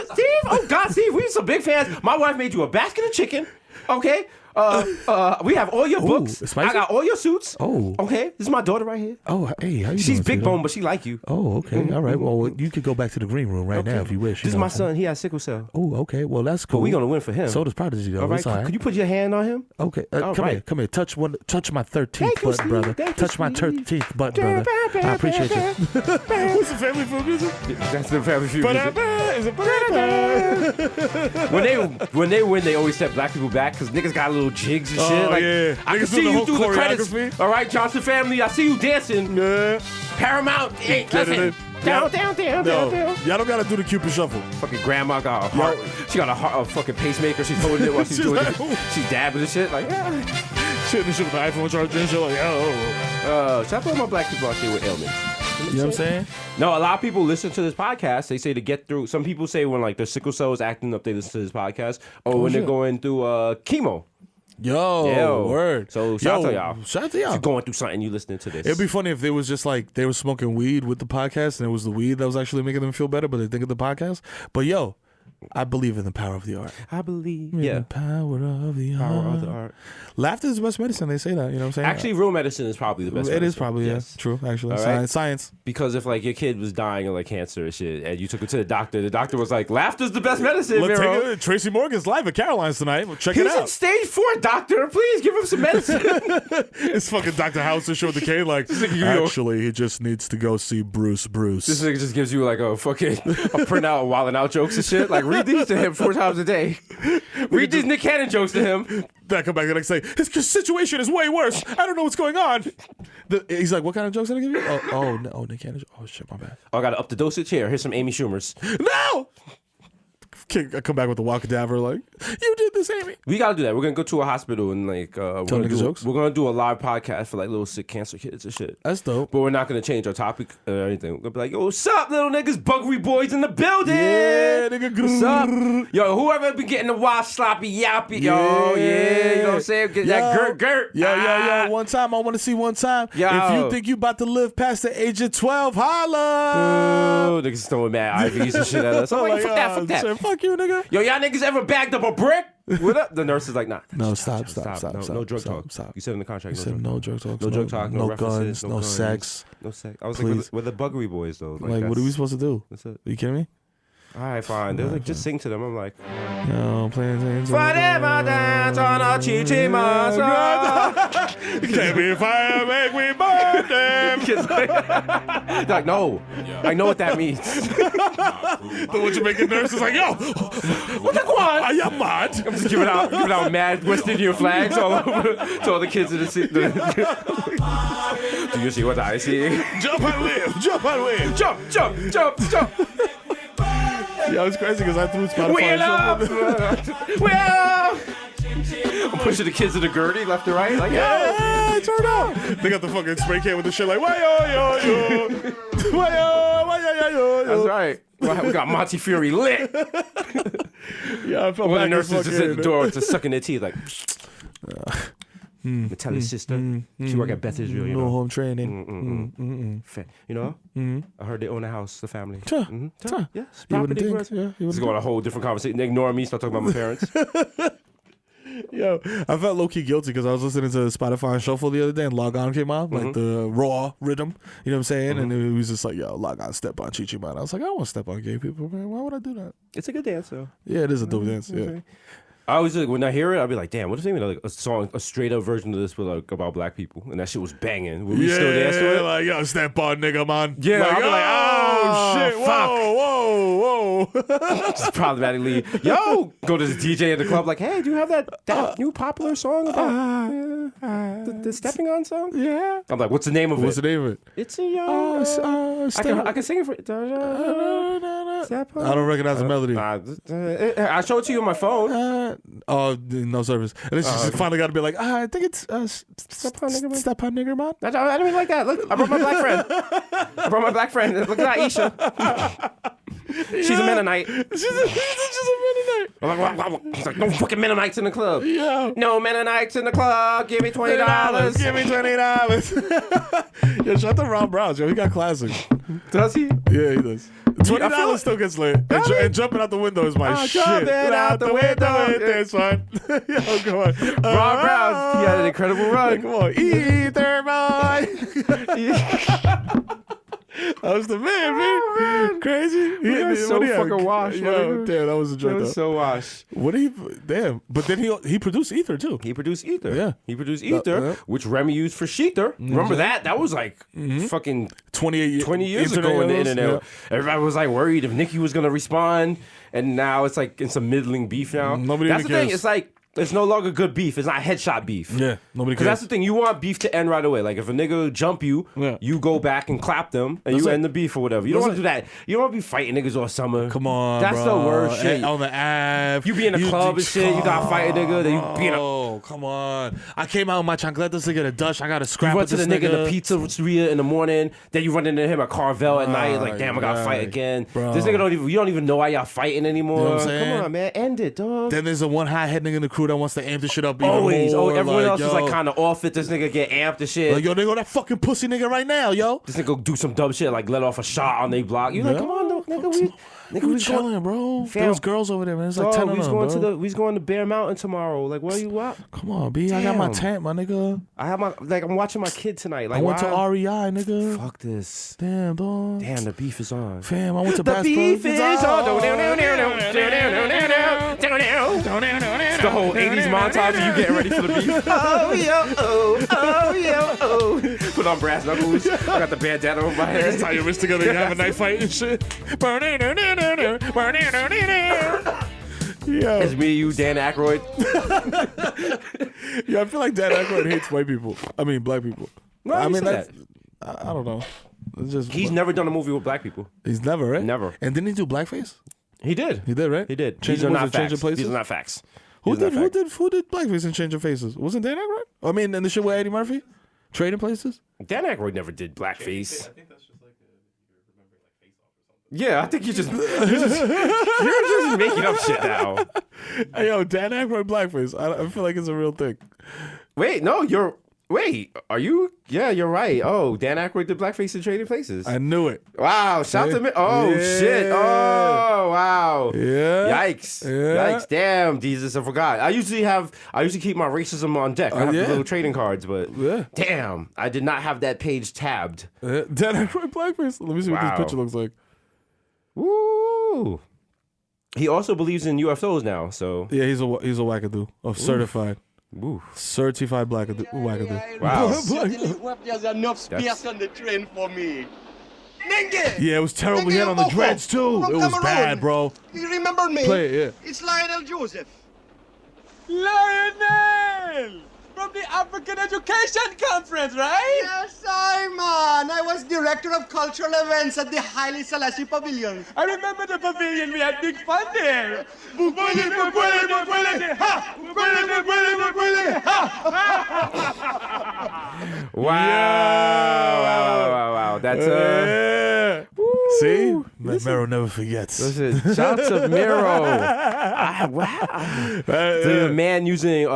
Oh God, Steve! We some big fans. My wife made you a basket of chicken. Okay. We have all your books. spicy? I got all your suits. Oh. Okay. This is my daughter right here. Oh, hey, how you She's doing, big sweetheart? bone, but she like you. Oh, okay. All right. Well, you could go back to the green room right now if you wish. This is my son. He has sickle cell. Oh, okay. Well, that's cool. But we gonna win for him. So does Prodigy, though. All right. It's all right. Could you put your hand on him? Okay. All Come right. here. Come here. Touch my 13th Thank you, button, Steve. brother. Thank you, Touch my Steve. 13th button, brother. I appreciate you. What's the family food music? That's the family feud. Is it When they win, they always set black people back because niggas got little jigs and shit. Oh, Like, yeah. I can Niggas see doing the you whole through the credits. choreography. All right, Johnson family, I see you dancing. Yeah. Paramount, hey, Get it listen. in. Down, down, down, No, down, down. y'all don't gotta do the Cupid shuffle. Fucking grandma got a heart. She got a fucking pacemaker. She's holding it while she's doing like, it. She's dabbing and shit. Like, yeah. Shit, this shit with the iPhone charger and shit. Like, Shout out to all my black people out there with ailments. You know what I'm saying? No, a lot of people listen to this podcast. They say to get through. Some people say when like their sickle cell is acting up, they listen to this podcast, or when they're going through chemo. Yo, word. So shout out to y'all. Shout out to If y'all. you're going through something, you listening to this. It'd be funny if they was just like they were smoking weed with the podcast and it was the weed that was actually making them feel better, but they think of the podcast. But yo, I believe in the power of the art. I believe. In Yeah. the power of the Power art. of the art. Laughter is the best medicine. They say that. You know what I'm saying? Actually, real medicine is probably the best. It is medicine. probably Yes. true. Actually, All right. science. Because if like your kid was dying of like cancer and shit, and you took it to the doctor was like, "Laughter's the best medicine." Let's Mero. take it. Tracy Morgan's live at Caroline's tonight. Well, check He's it in out. stage 4, doctor. Please give him some medicine. It's fucking Dr. House to show the kid like, actually, he just needs to go see Bruce. This nigga just gives you like a fucking a printout of Wild 'N Out jokes and shit. Like read these to him 4 times a day. Read these Nick Cannon jokes to him. Then I come back the next day. His situation is way worse. I don't know what's going on. He's like, what kind of jokes did I give you? No, Nick Cannon. Oh shit, my bad. Oh, I gotta up the dosage here. Here's some Amy Schumer's. No. I come back with the walk cadaver like, you did this, Amy. We gotta do that. We're gonna go to a hospital and like Tell niggas jokes? we're gonna do a live podcast for like little sick cancer kids and shit. That's dope. But we're not gonna change our topic or anything. We're gonna be like, yo, what's up, little niggas? Buggery boys in the building. Yeah, nigga. What's up? Yo, whoever been getting the wild sloppy yappy, yo, yeah, you know what I'm saying? Get that girt. Yo. One time, I want to see one time. Yo. If you think you about to live past the age of 12, holla. Oh, niggas throwing mad IVs and shit at us. I'm like, fuck that. Shit, fuck you, nigga. Yo, y'all niggas ever bagged up a brick? What up? The nurse is like, nah. No, stop. No drug talk. You said in the contract, You said no drug talk. No drug talk, no references, guns, no sex. No sex. I was Please. like, we're the Buggery boys, though. Like, what are we supposed to do? That's it. Are you kidding me? All right, fine. They're like, just sing to them. I'm like, No, plantains. whatever dance on a chichimasa. Can't be fire, make me burn them. They're like, no. I know what that means. The what you making nurse is like, yo, What the guan? I am mad. I'm just giving out mad West Indian flags all over to all the kids in the city. Do you see what I see? Jump and wave, jump and wave. Jump. Yeah, it's crazy because I threw Spotify. Wheel up! and Wheel! I'm pushing the kids in the gurney left and right. Like, yeah, turn up. They got the fucking spray can with the shit like, why yo. That's right. We got Monty Fury lit. Yeah, I felt One of like the nurses just at the door just sucking their teeth like. Metallic sister. She work at Beth Israel, you No know. home training. You know? I heard they own a house, the family. Tuh. Yes. You wouldn't Property think. growth. Yeah, you Let's wouldn't go on a whole different conversation. They ignore me, start talking about my parents. Yo, I felt low key guilty because I was listening to Spotify Shuffle the other day and Log On came on, like the raw rhythm. You know what I'm saying? And it was just like, yo, Log On, step on Chi Chi Man. I was like, I don't want to step on gay people, man. Why would I do that? It's a good dance, though. Yeah, it is a dope dance. Yeah. I always when I hear it, I'll be like, "Damn, what if they made like a song, a straight up version of this, but like about black people?" And that shit was banging. Would we still dance to it? Like, yo, step on, nigga, man. Yeah, like, I'll be like, oh shit, fuck. Whoa. Just problematically, yo, go to the DJ at the club, like, "Hey, do you have that new popular song about the stepping on song?" Yeah. I'm like, "What's the name of it?" What's the name of it? It's I can sing it for. Step on. I don't recognize the melody. I show it to you on my phone. No service. And then she finally got to be like, I think it's Step on, nigga, man. Step on, nigger, man. I don't even like that. Look, I brought my black friend. Look at Aisha. She's a Mennonite. She's a Mennonite. I'm like, he's like, no fucking Mennonites in the club. Yeah. No Mennonites in the club. Give me $20. Give me $20. Yo, shout out to Ron Browns. Yo, he got classics. Does he? Yeah, he does. $20 still gets lit. And jumping out the window is my shit. Jumping out the window. It's fun. Yo, come on. Ron Browns, he had an incredible run. Come on. Ether boy. That was the man, man. Crazy. He was so fucking washed. Yo, damn, that was a joke. That was so washed. What did he? Damn. But then he produced Ether too. He produced Ether. Yeah. He produced Ether, which Remy used for Sheether. Remember that? That was like fucking 20 years ago in the internet. Yeah. Everybody was like worried if Nicki was gonna respond, and now it's like in some middling beef now. Nobody That's even the thing. cares. It's like it's no longer good beef. It's not headshot beef. Yeah, nobody Because cares. that's the thing. You want beef to end right away. Like if a nigga jump you, you go back and clap them, and you end the beef or whatever. You don't want to do that. You don't want to be fighting niggas all summer. Come on, that's bro. the worst shit. On the app, you be in a club and shit. You gotta fight a nigga. Then you be in a. Oh, come on! I came out with my chancletas to get a Dutch. I got to scrap You run with to the this nigga in the pizzeria in the morning. Then you run into him at Carvel at night. Like damn, I gotta fight again. Bro. This nigga you don't even know why y'all fighting anymore. You know what I'm saying? Come on, man, end it, dog. Then there's a one hot head nigga in the crew that wants to amp the shit up. Always. Everyone else yo, is like kind of off it. This nigga get amped and shit. Like, yo, they go that fucking pussy nigga right now, yo. This nigga do some dumb shit like let off a shot on they block. You like, come on, though, nigga. We chilling, bro. Fam. There's girls over there, man. It's like 10 of them, we going to Bear Mountain tomorrow. Like, where you at? Come on, B. I got my tent, my nigga. I have I'm watching my kid tonight. Like, I went to REI, nigga. Fuck this. Damn, dog. Damn, the beef is on. Fam, I went to The Bass beef Pro. is on. It's the whole 80s montage of you getting ready for the beef. Oh, yo, oh. Put on brass knuckles. I got the bandana over my head. Tie your wrists together and have a knife fight and shit. Yo. It's me, you, Dan Aykroyd. Yeah, I feel like Dan Aykroyd hates white people. I mean, black people. No, I mean, that. I don't know. It's just He's never done a movie with black people. He's never, right? Never. And didn't he do blackface? He did. He did, right? He did. Change These are not Change facts. of Places? These are not facts. Who did blackface and Change of Faces? Wasn't Dan Aykroyd? I mean, and the shit with Eddie Murphy? Trading Places? Dan Aykroyd never did blackface. I think that's just like remembering like Face Off or something. Yeah, I think you're just making up shit now. Hey, yo, Dan Aykroyd blackface. I feel like it's a real thing. Are you? Yeah, you're right. Oh, Dan Aykroyd did blackface in Trading Places. I knew it. Wow, shout to me. Oh, Yeah. shit. Oh, wow. Yeah. Yikes. Yeah. Yikes. Damn, Jesus, I forgot. I usually keep my racism on deck. I have the little trading cards, but damn, I did not have that page tabbed. Dan Aykroyd blackface. Let me see what this picture looks like. Woo. He also believes in UFOs now, so. Yeah, he's a wackadoo. Certified. Ooh. Certified wackadoo. Wow. There's enough space on the train for me. Ninge! Yeah, it was terrible. He had on the dreads too. It was bad, bro. You remember me? Play it, yeah. It's Lionel Joseph. Lionel! From the African Education Conference, right? Yes, man. I was director of cultural events at the Haile Selassie Pavilion. I remember the pavilion. We had big fun there. Wow. That's See? Mero never forgets. Listen, shout out to Mero. The man using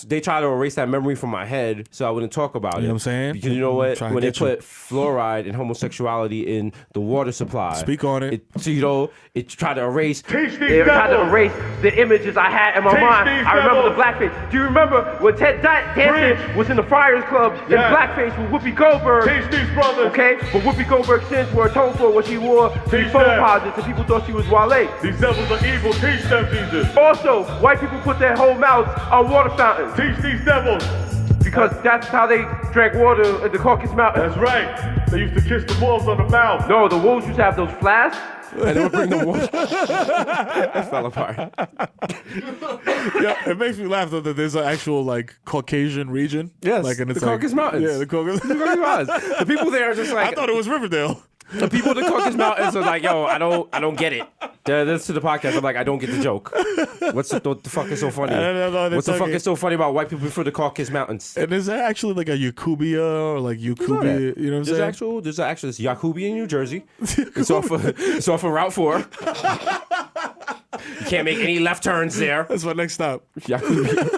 they try to erase that memory from my head so I wouldn't talk about it. You know what I'm saying? Because you know what? Try to When they get you. put fluoride and homosexuality in the water supply. Speak on it. It tried to erase. They tried to erase the images I had in my mind. I remember the blackface. Do you remember when Ted Danson was in the Friars Club in blackface with Whoopi Goldberg? Okay? But Whoopi Goldberg's sins were atoned for what she wore to be phone posits and people thought she was Wale. These devils are evil. Teach them, Jesus. Also, white people put their whole mouths on water fountains. Teach these devils. Because that's how they drank water at the Caucasus Mountains. That's right. They used to kiss the wolves on the mouth. No, the wolves used to have those flasks. And they would bring the water. That fell apart. Yeah, it makes me laugh though that there's an actual like Caucasian region. Yes, like, and it's the Caucasus Mountains. Yeah, the Caucasus. The people there are just like. I thought it was Riverdale. The people in the Caucasus Mountains are like, yo, I don't get it. They listen to the podcast. I'm like, I don't get the joke. What the fuck is so funny? What the fuck is so funny about white people from the Caucasus Mountains? And is there actually like a Yakubia or like Yakubia? You know what I'm saying? There's this Yakubia in New Jersey. It's off of Route 4. You can't make any left turns there. That's my next stop. Yakubia.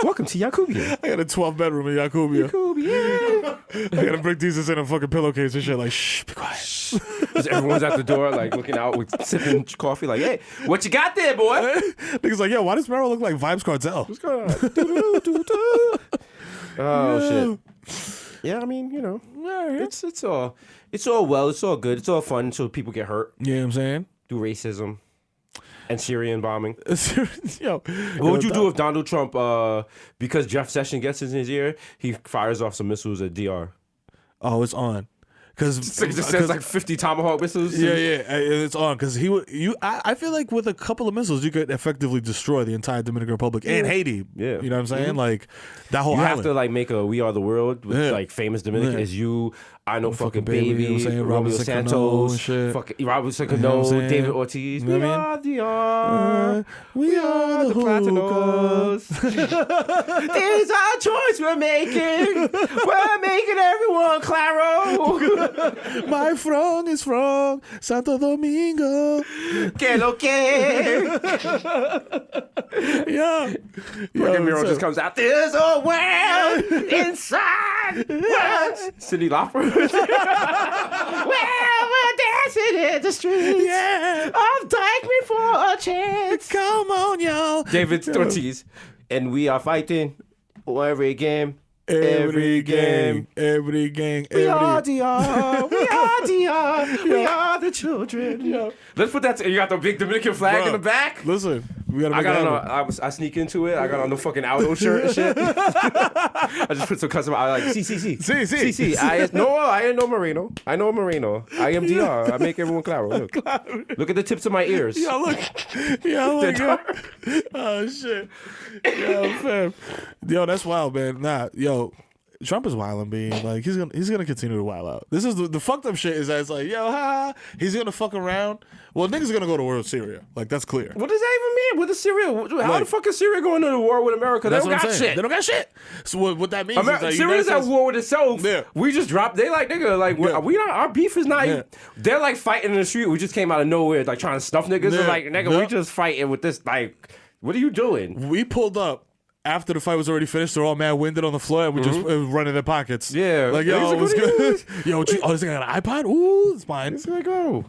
Welcome to Yakubia. I got a 12-bedroom in Yakubia. Yakubia. I gotta bring Jesus in a fucking pillowcase and shit. Like, shh, be quiet. Everyone's at the door, like looking out, with sipping coffee. Like, hey, what you got there, boy? Niggas like, yo, why does Mero look like Vibes Cartel? What's going on? Oh shit. Yeah, I mean, you know, it's all well, it's all good, it's all fun until people get hurt. You know what I'm saying? Do racism and Syrian bombing. Yo, what would you do if Donald Trump, because Jeff Sessions gets in his ear, he fires off some missiles at DR? Oh, it's on. Because it just says like 50 Tomahawk missiles. Yeah, it's on. Because I feel like with a couple of missiles, you could effectively destroy the entire Dominican Republic and Haiti. Yeah, you know what I'm saying? Like that whole you island. have to like make a We Are the World with like famous Dominican. Is you, I Know Fucking Baby, you know what I'm saying? Romeo Robinson Santos, Cano shit. fucking Robinson Cano, You know what I'm saying? David Ortiz. You know what I mean? We are the Platinos. These are choice we're making. We're making everyone claro. My front is from Santo Domingo. Que lo que. Yeah. Fucking Mero just comes out. There's a world inside. What? Cindy Lauper. Well, we're dancing in the streets. Yeah. I'll take me for a chance. Come on, y'all. David Ortiz. And we are fighting every game. Every game. We are DR. We are DR. We are the children. Let's put that. You got the big Dominican flag in the back. Listen, we gotta. I got on. I sneak into it. I got on the fucking Aldo shirt and shit. I just put some custom. I like CC. I know Marino. I know Marino. I am DR. I make everyone claro. Look at the tips of my ears. Yo, look. Oh shit. Yo, fam. Yo, that's wild, man. Nah, yo. Trump is wilding, being like he's gonna continue to wild out. This is the fucked up shit. Is that it's like he's gonna fuck around. Well, niggas are gonna go to war with Syria. Like that's clear. What does that even mean? What is Syria? How the fuck is Syria going to war with America? They don't got shit. They don't got shit. So what that means is that Syria's at war with itself. Yeah. We just dropped. They like nigga. Like we not. Our beef is not. Yeah. They're like fighting in the street. We just came out of nowhere, like trying to stuff niggas. Yeah. And like nigga, we just fighting with this. Like, what are you doing? We pulled up. After the fight was already finished, they're all mad winded on the floor, and we just run in their pockets. Yeah. Like, yo, what's good? Yo, this thing got an iPod? Ooh, it's mine. It's like, oh.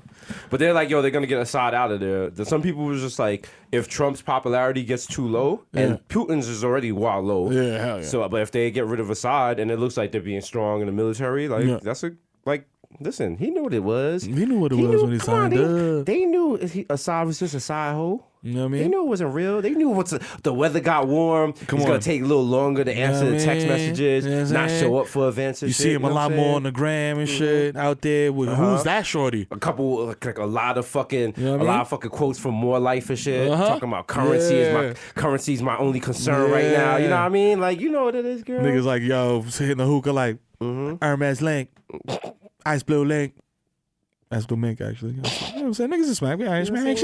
But they're like, yo, they're going to get Assad out of there. Some people was just like, if Trump's popularity gets too low, and Putin's is already wild low. Yeah, hell yeah. So, but if they get rid of Assad, and it looks like they're being strong in the military, like, that's a, like, listen, he knew what it was. He knew what it was when he signed up. They knew Assad was just a side hoe. You know what I mean? They knew it wasn't real. They knew the weather got warm. It's going to take a little longer to answer the text messages, not show up for events and you shit. see him a lot more on the gram and shit out there. With, who's that shorty? A couple, like a lot of fucking, lot of fucking quotes from More Life and shit. Talking about currency is my only concern right now. You know what I mean? Like, you know what it is, girl. Niggas like, yo, hitting the hookah like, Hermes Link, Ice Blue Link. Ice Blue Mink, actually. You know what I'm saying? Niggas is smack. We Irish man.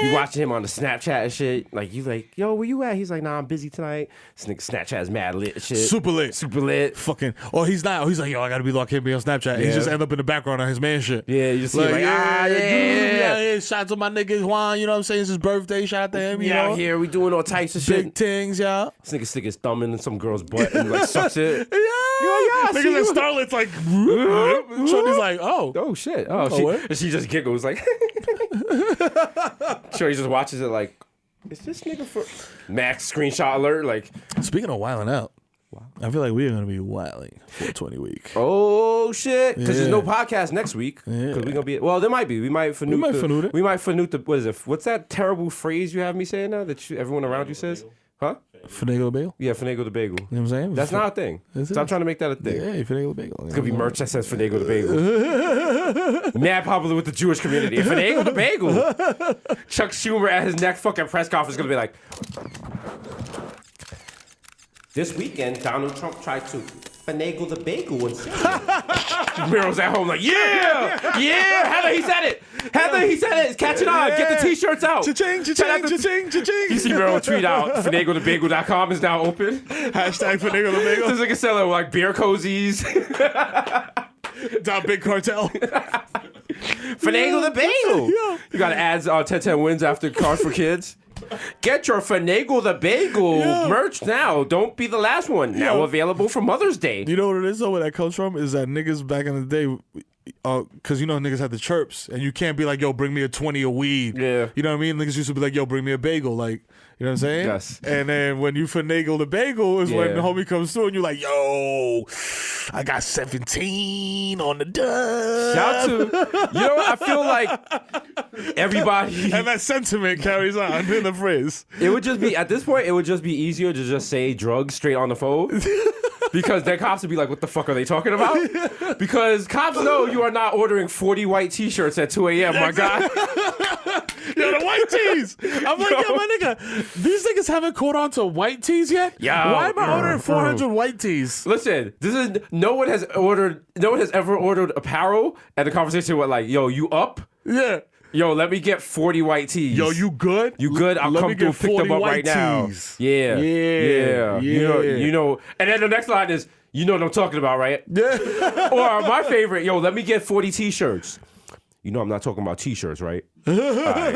You watching him on the Snapchat and shit. Like, you like, yo, where you at? He's like, nah, I'm busy tonight. This nigga Snapchat is mad lit and shit. Super lit. Fucking. Or he's not. He's like, yo, I gotta be locked in on Snapchat. And he just end up in the background on his man shit. Yeah, you just see yeah. Shout out to my nigga Juan, you know what I'm saying? It's his birthday. Shout out to him, you know? Out here, we doing all types of shit. Big things, y'all. This nigga stick his thumb in some girl's butt and like sucks it. Yeah. Niggas at Starlet's like, Shorty's like, oh shit. And she just giggles like, Shorty just watches it like, is this nigga for Max screenshot alert? Like, speaking of wilding out, I feel like we are going to be wilding 420 week. Oh shit! Because there's no podcast next week. Because we're gonna be. Well, there might be. We might fanute it. We might fanute the. What is it? What's that terrible phrase you have me saying now that everyone around you says? Huh? Finagle the bagel? Yeah, finagle the bagel. You know what I'm saying? That's not a thing. Stop trying to make that a thing. Yeah, finagle the bagel. It's gonna be merch that says finagle the bagel. Mad popular with the Jewish community. Finagle the bagel. Chuck Schumer at his next fucking press conference is gonna be like, this weekend, Donald Trump tried to finagle the bagel and Mero's at home like, yeah, Heather, he said it. It's catching on. Get the t-shirts out. Cha-ching, cha-ching, cha-ching, cha-ching. You see Mero tweet out, finaglethebagel.com is now open. Hashtag finagle the bagel. This nigga selling like beer cozies. Big cartel. Finagle the bagel. Yeah. You got ads on 1010 wins after Cars for Kids. Get your Finagle the Bagel merch now. Don't be the last one. Now available for Mother's Day. You know what it is, though, where that comes from? Is that niggas back in the day, because you know niggas had the chirps, and you can't be like, yo, bring me a 20 of weed. Yeah. You know what I mean? Niggas used to be like, yo, bring me a bagel. Like, you know what I'm saying? Yes. And then when you finagle the bagel is when the homie comes through and you're like, yo, I got 17 on the dub. Shout to, you know what? I feel like everybody. And that sentiment carries on in the phrase. It would just be, at this point, it would just be easier to just say drugs straight on the phone. Because then cops would be like, what the fuck are they talking about? Because cops know you are not ordering 40 white t-shirts at 2 a.m., my guy. Yo, the white tees. I'm like, yo, my nigga, these niggas haven't caught on to white tees yet? Yeah. Why am I ordering 400 white tees? Listen, this is, no one has ever ordered apparel at the conversation with like, yo, you up? Yeah. Yo, let me get 40 white tees. Yo, you good? You good? I'll come through, pick them up right now. Yeah. You know. And then the next line is, you know what I'm talking about, right? Yeah. Or my favorite, yo, let me get 40 t-shirts. You know I'm not talking about t-shirts, right? All right.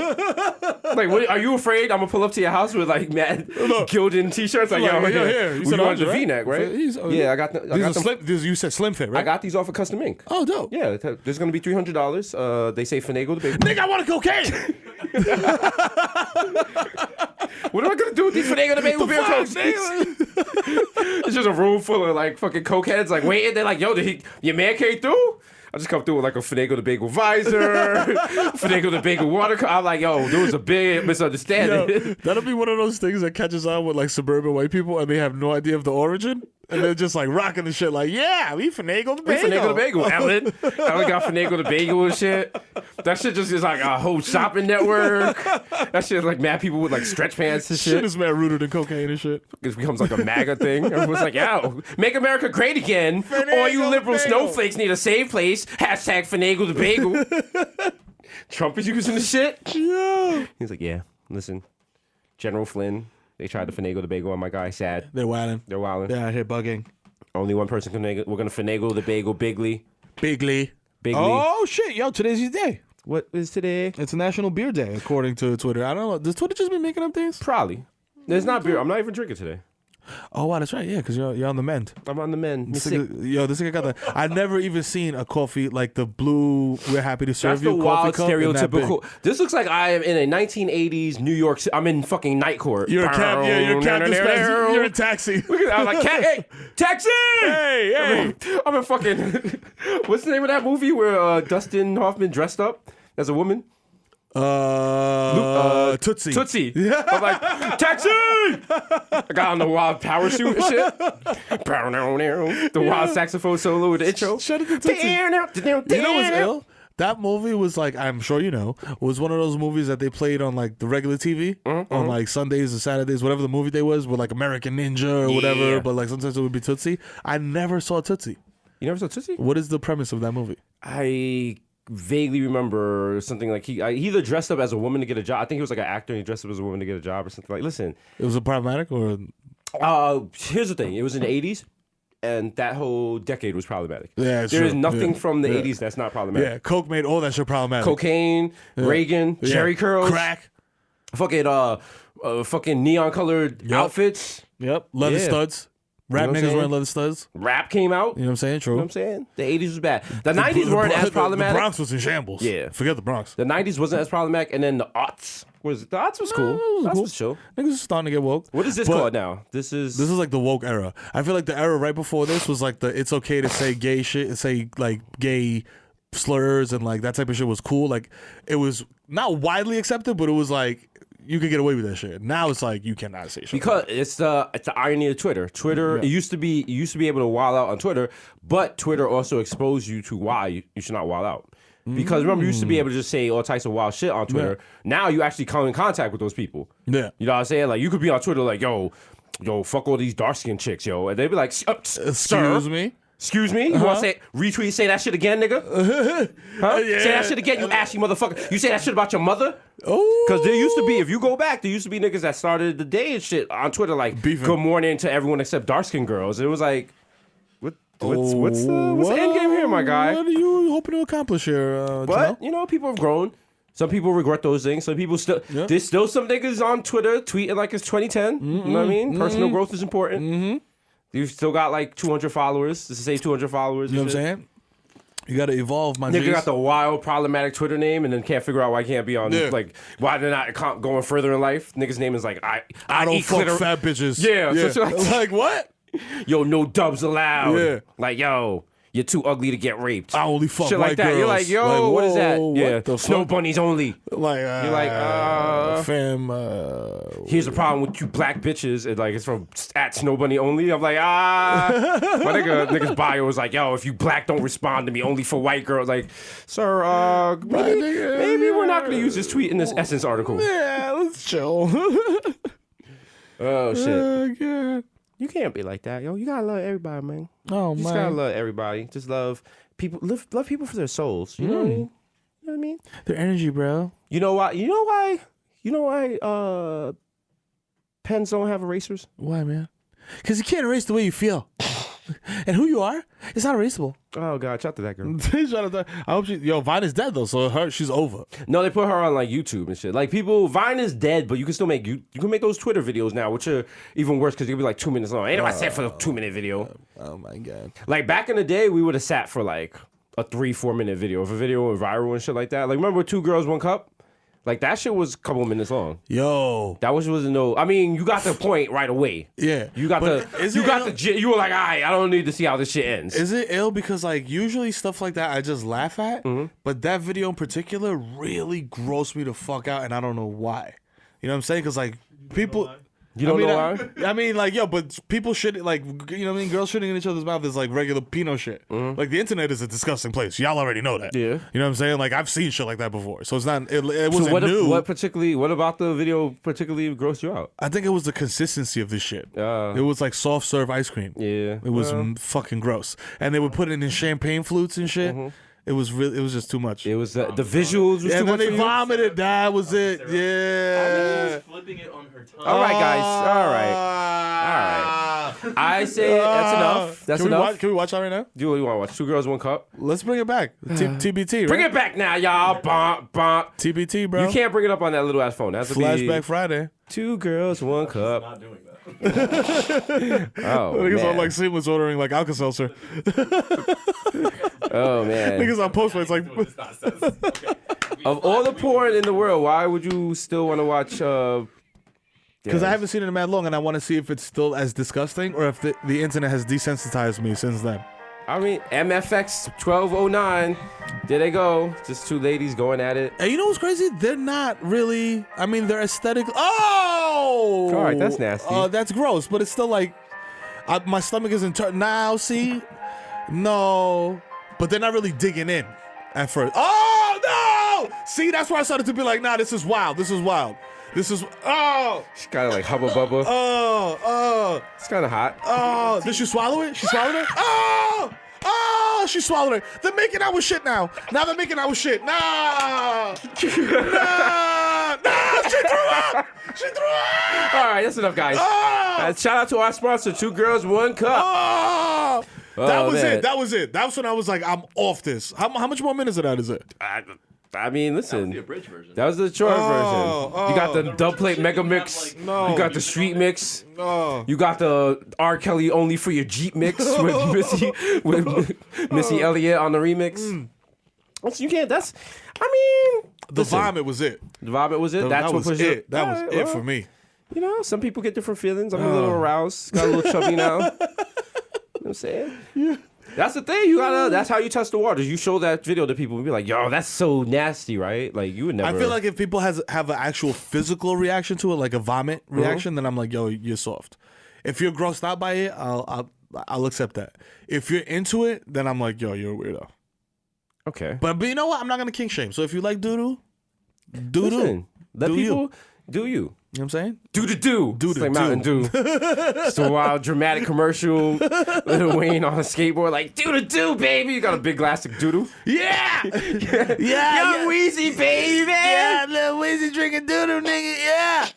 Like, what, are you afraid I'm gonna pull up to your house with like mad gilded t-shirts? Like, yo, here. You want the V-neck, right? Yeah, I got them. You said Slim Fit, right? I got these off of Custom Ink. Oh, dope. Yeah, there's gonna be $300. They say finagle the bagel. Nigga, I want a cocaine. What am I gonna do with these finagle the bagel beer coats? It's just a room full of like fucking cokeheads like waiting. They're like, yo, your man came through? I just come through with like a finagle the bagel visor, finagle the bagel water. I'm like, yo, there was a big misunderstanding. Yo, that'll be one of those things that catches on with like suburban white people and they have no idea of the origin. And they're just like rocking the shit like, yeah, we finagle the bagel. We finagle the bagel. Ellen got finagle the bagel and shit. That shit just is like a whole shopping network. That shit is like mad people with like stretch pants and shit. Shit is mad rooted in cocaine and shit. It becomes like a MAGA thing. Everyone's like, yo, make America great again. All you liberal snowflakes need a safe place. Hashtag finagle the bagel. Trump is using the shit. Yeah. He's like, yeah, listen, General Flynn, they tried to finagle the bagel on my guy. Sad. They're wilding. They're wilding. They're out here bugging. Only one person can finagle. We're going to finagle the bagel, Bigly. Bigly. Oh, shit. Yo, today's your day. What is today? It's a National Beer Day, according to Twitter. I don't know. Does Twitter just be making up things? Probably. There's not beer. I'm not even drinking today. Oh, wow, that's right. Yeah, because you're on the mend. I'm on the mend. This nigga got the. I've never even seen a coffee like the blue. We're happy to serve you. That's the wild stereotypical. This looks like I am in a 1980s New York. I'm in fucking night court. You're a cab. Yeah, you're a cab. You're a taxi. I'm like, hey, taxi! Hey. I'm in fucking. What's the name of that movie where Dustin Hoffman dressed up as a woman? Tootsie. Tootsie. Yeah. I'm like, taxi! I got on the wild power suit and shit. The wild saxophone solo with the intro. Shut it to Tootsie. You know what's ill? That movie was like, I'm sure you know, was one of those movies that they played on like the regular TV on like Sundays or Saturdays, whatever the movie day was, with like American Ninja or whatever, but like sometimes it would be Tootsie. I never saw Tootsie. You never saw Tootsie? What is the premise of that movie? vaguely remember something like he either dressed up as a woman to get a job. I think he was like an actor and he dressed up as a woman to get a job or something. Like, listen. It was a problematic or? Here's the thing. It was in the 80s. And that whole decade was problematic. Yeah, there is nothing from the 80s that's not problematic. Yeah, Coke made all that shit problematic. Cocaine, Reagan, Jerry curls, crack, fucking neon colored outfits. Yep, leather studs. Rap niggas wearing leather studs. Rap came out. You know what I'm saying? True. You know what I'm saying? The 80s was bad. The 90s weren't as problematic. The Bronx was in shambles. Yeah. Forget the Bronx. The 90s wasn't as problematic. And then the aughts was cool. That was chill. Niggas was starting to get woke. What is this called now? This is like the woke era. I feel like the era right before this was like the it's okay to say gay shit, say like gay slurs and like that type of shit was cool. Like it was not widely accepted, but it was like you could get away with that shit. Now it's like you cannot say shit. Because it's the irony of Twitter. Twitter, it used to be able to wild out on Twitter, but Twitter also exposed you to why you should not wild out. Because remember, you used to be able to just say all types of wild shit on Twitter. Now you actually come in contact with those people. Yeah. You know what I'm saying? Like you could be on Twitter like, yo, fuck all these dark skinned chicks, yo. And they'd be like, excuse me? Excuse me? You want to say that shit again, nigga? Huh? Yeah. Say that shit again, you ashy motherfucker. You say that shit about your mother? Oh. Because there used to be, if you go back, there used to be niggas that started the day and shit on Twitter like, beefing. Good morning to everyone except dark-skinned girls. It was like, what's the end game here, my guy? What are you hoping to accomplish here, But, you know, people have grown. Some people regret those things. Some people still, there's still some niggas on Twitter tweeting like it's 2010. You know what I mean? Personal growth is important. You've still got like 200 followers. This is say 200 followers. You know what I'm saying? You got to evolve, my nigga G's. got the wild, problematic Twitter name and then can't figure out why he can't be on, like, why they're not going further in life. Nigga's name is like, I don't eat fuck glitter. fat bitches. Yeah. So like, what? Yo, no dubs allowed. Yeah. Like, yo, you're too ugly to get raped. I only fuck shit white like that. girls. You're like, yo, like, what is that? whoa, Yeah, what the snow fuck? bunnies only. Like, you're like, fam. Here's the problem with you black bitches. And like, it's from at Snow Bunny only. I'm like, my nigga's bio was like, yo, if you black, don't respond to me. Only for white girls. Like, sir, maybe we're not gonna use this tweet in this Essence article. Yeah, let's chill. Oh shit. God. You can't be like that, yo. You gotta love everybody, man. Oh, you just gotta love everybody. Just love people. Love people for their souls. You know what I mean? You know what I mean? Their energy, bro. You know why? You know why? Pens don't have erasers. Why, man? Because you can't erase the way you feel. And who you are, it's not erasable. Oh God, shout out to that girl. Shout out to, I hope Vine is dead though, so she's over. No, they put her on like YouTube and shit. Like Vine is dead, but you can still make you can make those Twitter videos now, which are even worse because they can be like 2 minutes long. Ain't nobody sat for a 2-minute video. Oh my God. Like back in the day, we would have sat for like a 3-4 minute video. If a video went viral and shit like that. Like remember 2 Girls, 1 Cup? Like that shit was a couple of minutes long. Yo, that was no. I mean, you got the point right away. Yeah, you got you were like, I don't need to see how this shit ends. Is it ill because like usually stuff like that I just laugh at, but that video in particular really grossed me the fuck out, and I don't know why. You know what I'm saying? Because like people. You don't know why? I mean, like, yo, but people shit, like, you know what I mean? Girls shitting in each other's mouth is like regular Pinot shit. Like, the internet is a disgusting place. Y'all already know that. Yeah. You know what I'm saying? Like, I've seen shit like that before. So it's not, it wasn't new. What about the video particularly grossed you out? I think it was the consistency of this shit. It was like soft serve ice cream. Yeah. It was fucking gross. And they would put it in champagne flutes and shit. It was just too much. It was the visuals was too much. And then they vomited. That was it. Yeah. I mean, was flipping it on her tongue. All right, guys. All right. I say that's enough. That's enough. Can we watch that right now? Do what you want to watch? 2 Girls, 1 Cup. Let's bring it back. TBT, right? Bring it back now, y'all. Bonk, bonk. TBT, bro. You can't bring it up on that little ass phone. That's Flashback Friday. 2 Girls, 1 Cup. Not doing that. Oh, niggas man. are like seamless ordering like Alka-Seltzer. Oh man. Niggas on Postmates like. Of all the porn in the world, why would you still want to watch? Because I haven't seen it in mad long, and I want to see if it's still as disgusting or if the internet has desensitized me since then. I mean, MFX 1209. There they go. Just 2 ladies going at it. And you know what's crazy? They're not really. I mean, they're aesthetic. Oh! All right, that's nasty. That's gross, but it's still like. My stomach isn't turning. Now, see? No. But they're not really digging in at first. Oh, no! See, that's why I started to be like, nah, this is wild. This is wild. This is. Oh! She's kind of like Hubba Bubba. Oh! It's kind of hot. Oh! Did she swallow it? She swallowed it? Oh! Oh! Oh, she swallowed it. They're making out with shit now. Now they're making out with shit. Nah. She threw up. She threw up. All right, that's enough, guys. Shout out to our sponsor, 2 Girls, 1 Cup. That was man. it. That was it. That was when I was like, I'm off this. How much more minutes of that is it? I mean, listen. The abridged version. That was the short version. You got the dub plate mega mix. You got the street mix. You got the R. Kelly only for your Jeep mix with Missy Elliott on the remix. So you can't. That's. I mean, the vomit was it. The vomit was it. That's that what was pushed it. That was it for me. You know, some people get different feelings. I'm a little aroused. Got a little chubby now. You know what I'm saying? Yeah. That's the thing. You gotta. That's how you test the waters. You show that video to people and be like, "Yo, that's so nasty, right?" Like you would never. I feel like if people have an actual physical reaction to it, like a vomit reaction, then I'm like, "Yo, you're soft." If you're grossed out by it, I'll accept that. If you're into it, then I'm like, "Yo, you're a weirdo." Okay. But you know what? I'm not gonna kink shame. So if you like doo-doo, let people do you. You know what I'm saying? Do. It's like Mountain Dew. It's a wild, dramatic commercial. Lil Wayne on a skateboard, like, do, baby. You got a big glass of doo-doo. Yeah! Young yeah. Weezy, baby. Yeah, Lil Weezy drinking doo-doo, nigga, yeah!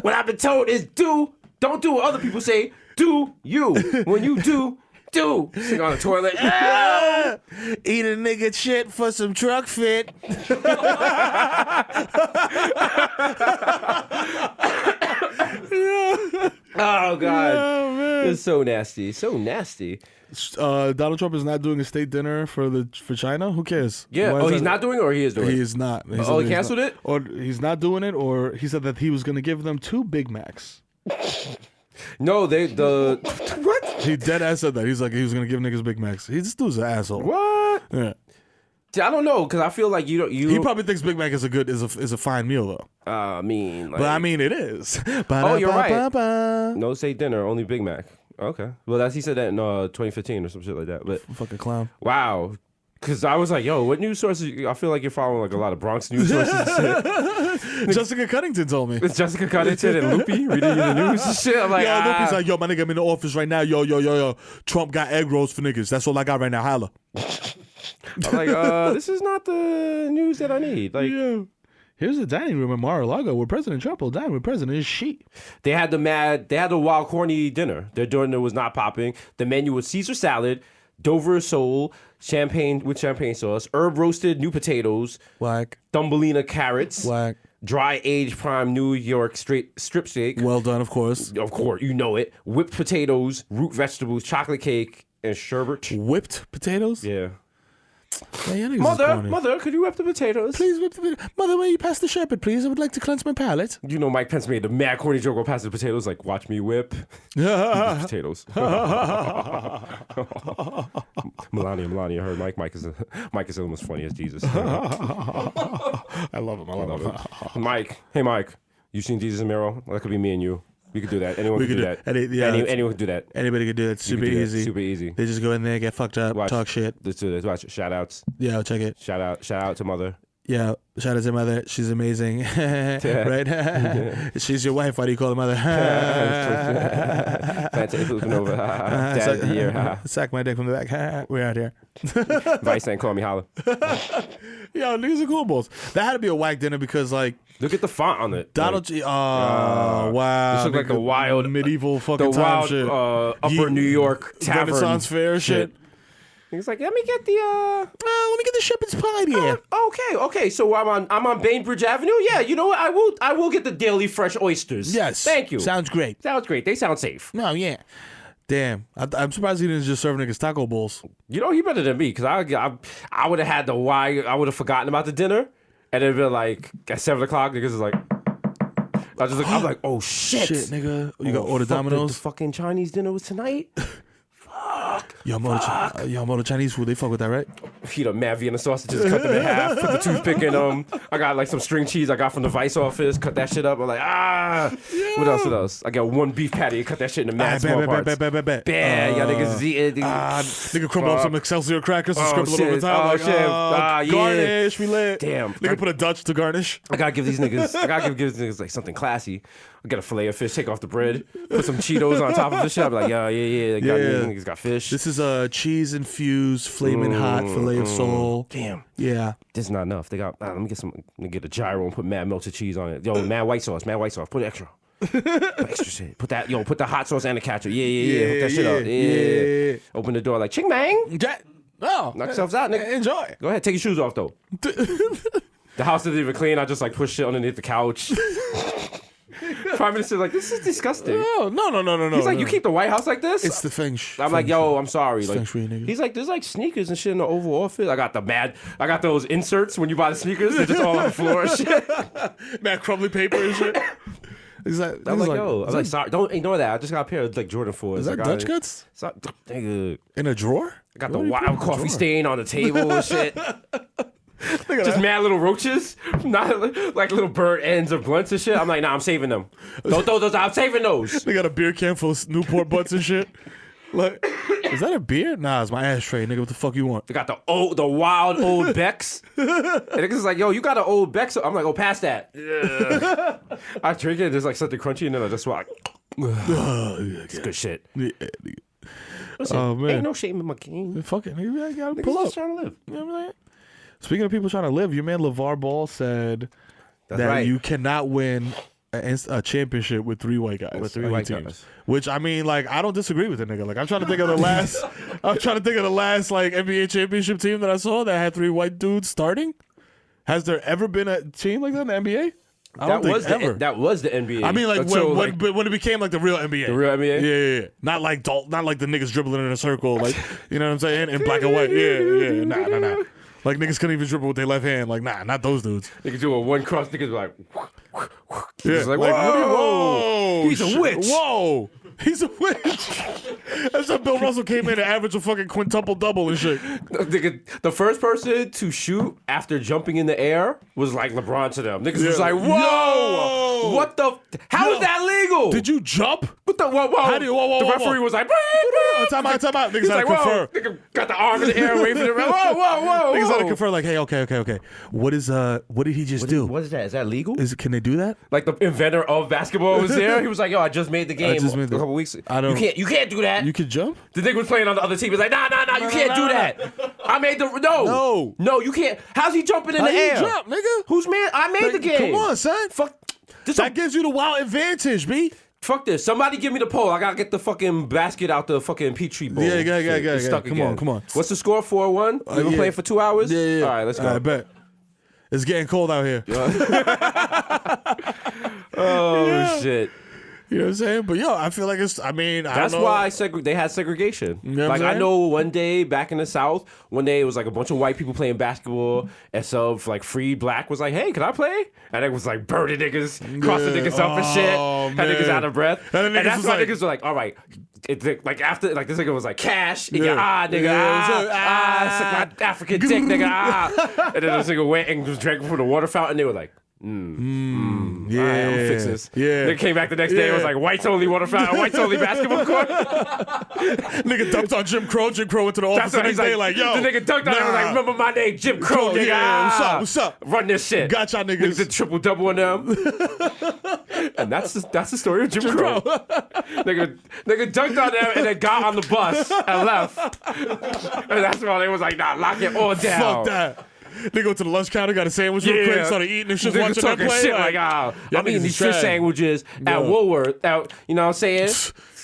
What I've been told is don't do what other people say, do you. When you do. Sing on the toilet. Eat a nigga shit for some truck fit. Oh, God. Oh, man. It's so nasty. So nasty. Donald Trump is not doing a state dinner for China. Who cares? Yeah. He's not doing it, or he is doing it? He is not. He canceled it? Or he's not doing it, or he said that he was going to give them 2 Big Macs. No, what? He dead ass said that. He's like, he was going to give niggas Big Macs. This dude's an asshole. What? Yeah. I don't know, because I feel like you. He probably thinks Big Mac is a fine meal though. I mean, like, but I mean it is. Oh, you're right. No state dinner, only Big Mac. Okay. Well, he said that in 2015 or some shit like that. But fucking clown. Wow. Because I was like, yo, what news sources? I feel like you're following like a lot of Bronx news sources and shit. Jessica Cunnington told me. It's Jessica Cunnington and Loopy reading you the news and shit. I'm like, Loopy's like, yo, my nigga, I'm in the office right now. Yo. Trump got egg rolls for niggas. That's all I got right now. Holla. I'm like, this is not the news that I need. Like, yeah. Here's the dining room in Mar-a-Lago where President Trump will dine with President Xi. They had the wild corny dinner. Their dinner was not popping. The menu was Caesar salad, Dover sole, champagne with champagne sauce, herb roasted new potatoes, whack, Thumbelina carrots, whack, dry aged prime New York strip steak. Well done, of course. Of course, you know it. Whipped potatoes, root vegetables, chocolate cake, and sherbet. Whipped potatoes? Yeah. Man, Mother, could you whip the potatoes? Please whip the potatoes. Mother, will you pass the shepherd, please? I would like to cleanse my palate. You know Mike Pence made the mad corny joke while passing the potatoes, like, watch me whip the potatoes. Melania heard Mike. Mike is almost funny as Jesus. I love him. I love him. Mike, hey Mike, you seen Jesus and Mero? That could be me and you. We could do that. Anyone could do that. Anyone could do that. Anybody could do it. Super easy. Super easy. They just go in there, get fucked up, talk shit. Let's do this. Watch it. Shout outs. Yeah, I'll check it. Shout out to Mother. Yeah, shout out to Mother. She's amazing. Right? She's your wife. Why do you call her Mother? Dad of the year. Sack my dick from the back. We're out here. Vice ain't call me holla. Yo, niggas are cool balls. That had to be a whack dinner because, like, look at the font on it. Donald G. Oh, wow. This looked like a wild medieval fucking time shit. Upper New York tavern. Renaissance fair shit. He's like, let me get the shepherd's pie here. Okay. So I'm on Bainbridge Avenue. Yeah, you know what? I will get the daily fresh oysters. Yes. Thank you. Sounds great. They sound safe. No, yeah. Damn, I'm surprised he didn't just serve niggas taco bowls. You know, he better than me because I would have had the why. I would have forgotten about the dinner, and it'd been like at 7 o'clock. Niggas is like, I'm like, oh shit, nigga, you got order Domino's. The fucking Chinese dinner was tonight. Yo, Moto Chinese food, they fuck with that, right? Heat up mad Vienna sausages, cut them in half, put the toothpick in them. I got like some string cheese I got from the Vice office, cut that shit up. I'm like, What else? I got one beef patty, cut that shit into mad small parts. Bad, y'all niggas eat it. Nigga crumble up some Excelsior crackers and scribble it over the top. Garnish, we lit. Damn. Nigga put a Dutch to garnish. I gotta give these niggas like something classy. I got a fillet of fish, take off the bread, put some Cheetos on top of the shit. I'm like, yeah. Niggas got got fish. This is a cheese infused, flaming hot fillet of sole. Damn. Yeah. This is not enough. They got. Let me get a gyro and put mad melted cheese on it. Yo, mad white sauce. Put extra. Put extra shit. Put that. Put the hot sauce and the ketchup. Yeah. Hook that shit up. Yeah. Open the door like ching bang. Knock yourselves out, nigga. Enjoy. Go ahead. Take your shoes off though. The house isn't even clean. I just like push shit underneath the couch. Prime Minister's like, this is disgusting. No. He's like, you keep the White House like this? It's the feng shui. I'm like, yo, I'm sorry. It's like, feng shui, nigga. He's like, there's like sneakers and shit in the Oval Office. I got those inserts when you buy the sneakers. They're just all on the floor and shit. Mad crumbly paper and shit. I'm like, yo, I was like, sorry, don't ignore that. I just got a pair of like Jordan 4s. Is that like, Dutch Cuts? Nigga. In a drawer? I got the wild coffee stain on the table and shit. Just mad little roaches, not like little burnt ends of blunts and shit. I'm like, nah, I'm saving them. Don't throw those out. I'm saving those. They got a beer can full of Newport butts and shit. Like, is that a beer? Nah, it's my ashtray, nigga. What the fuck you want? They got the wild old Becks. And niggas like, yo, you got an old Becks. I'm like, oh, pass that. Yeah. I drink it. There's like something crunchy, and then I just like, it's good shit. Yeah. Listen, Oh man, ain't no shame in my game. Fuck it, nigga. I gotta Niggas pull up. just trying to live. You know what I'm saying? Speaking of people trying to live, your man LeVar Ball said that right. you cannot win a championship with 3 white guys. With 3 on white your teams. guys. Which I mean, like, I don't disagree with the nigga. Like, I'm trying to think of the last like NBA championship team that I saw that had 3 white dudes starting. Has there ever been a team like that in the NBA? That was the NBA. I mean, like Until, when it became like the real NBA. The real NBA? Yeah. Not like the niggas dribbling in a circle, like, you know what I'm saying, in black and white. Yeah. Nah. Like, niggas couldn't even dribble with their left hand. Like, nah, not those dudes. They could do a one cross. Niggas be like, Yeah, like, like, whoa, he's a witch. Whoa, he's a witch. That's how Bill Russell came in and averaged a fucking quintuple double and shit. The first person to shoot after jumping in the air was like LeBron to them. Niggas was like, whoa, Yo! what the? How is that legal? Did you jump? What the? Whoa. Whoa, The referee was like, time out. Niggas He's had like, to whoa. confer. Nigga got the arm in the air, waving it around. Whoa. Niggas had to confer. Like, hey, okay. What did he just do? What is that? Is that legal? Can they do that? Like the inventor of basketball was there. He was like, yo, I just made the game a couple weeks. You can't do that. You can jump? The nigga was playing on the other team. He was like, nah, you can't do that. I made the No, you can't. How's he jumping in the air? How you jump, nigga? Who's man? I made the game. Come on, son. Fuck. That gives you the wild advantage, B. Fuck this. Somebody give me the pole. I gotta get the fucking basket out the fucking Petri bowl. Yeah. It's stuck again. Come on. What's the score? 4-1? We've been playing for 2 hours? Yeah. All right, let's go. I bet. It's getting cold out here. Oh, shit. You know what I'm saying? But yo, I feel like I don't know. That's why they had segregation. You know what like I'm I saying? know one day back in the South, one day it was like a bunch of white people playing basketball, and so like free black was like, "Hey, can I play?" And it was like burning niggas, crossing niggas up and shit, had niggas out of breath, and that's why niggas were like, "All right." Like after, like this nigga was like, cash in your eye, nigga, suck my African dick, nigga, and then this nigga went and just drank from the water fountain. They were like, yeah, I'm gonna fix this. Yeah. They came back the next day. It was like whites only water fountain, whites only basketball court. Nigga dumped on Jim Crow. Jim Crow went to the office the next day like, yo. The nigga dunked on him and was like, remember my name, Jim Crow, nigga. Yeah, what's up? Run this shit. Got y'all niggas. Niggas did triple double on them. And that's the story of Jim Crow. nigga dunked on them and then got on the bus and left. And that's why they was like, nah, lock it all down. Fuck that. They go to the lunch counter, got a sandwich real quick, started eating and shit, watching that play. Shit like, I'm eating these fish sandwiches at Woolworth. You know what I'm saying?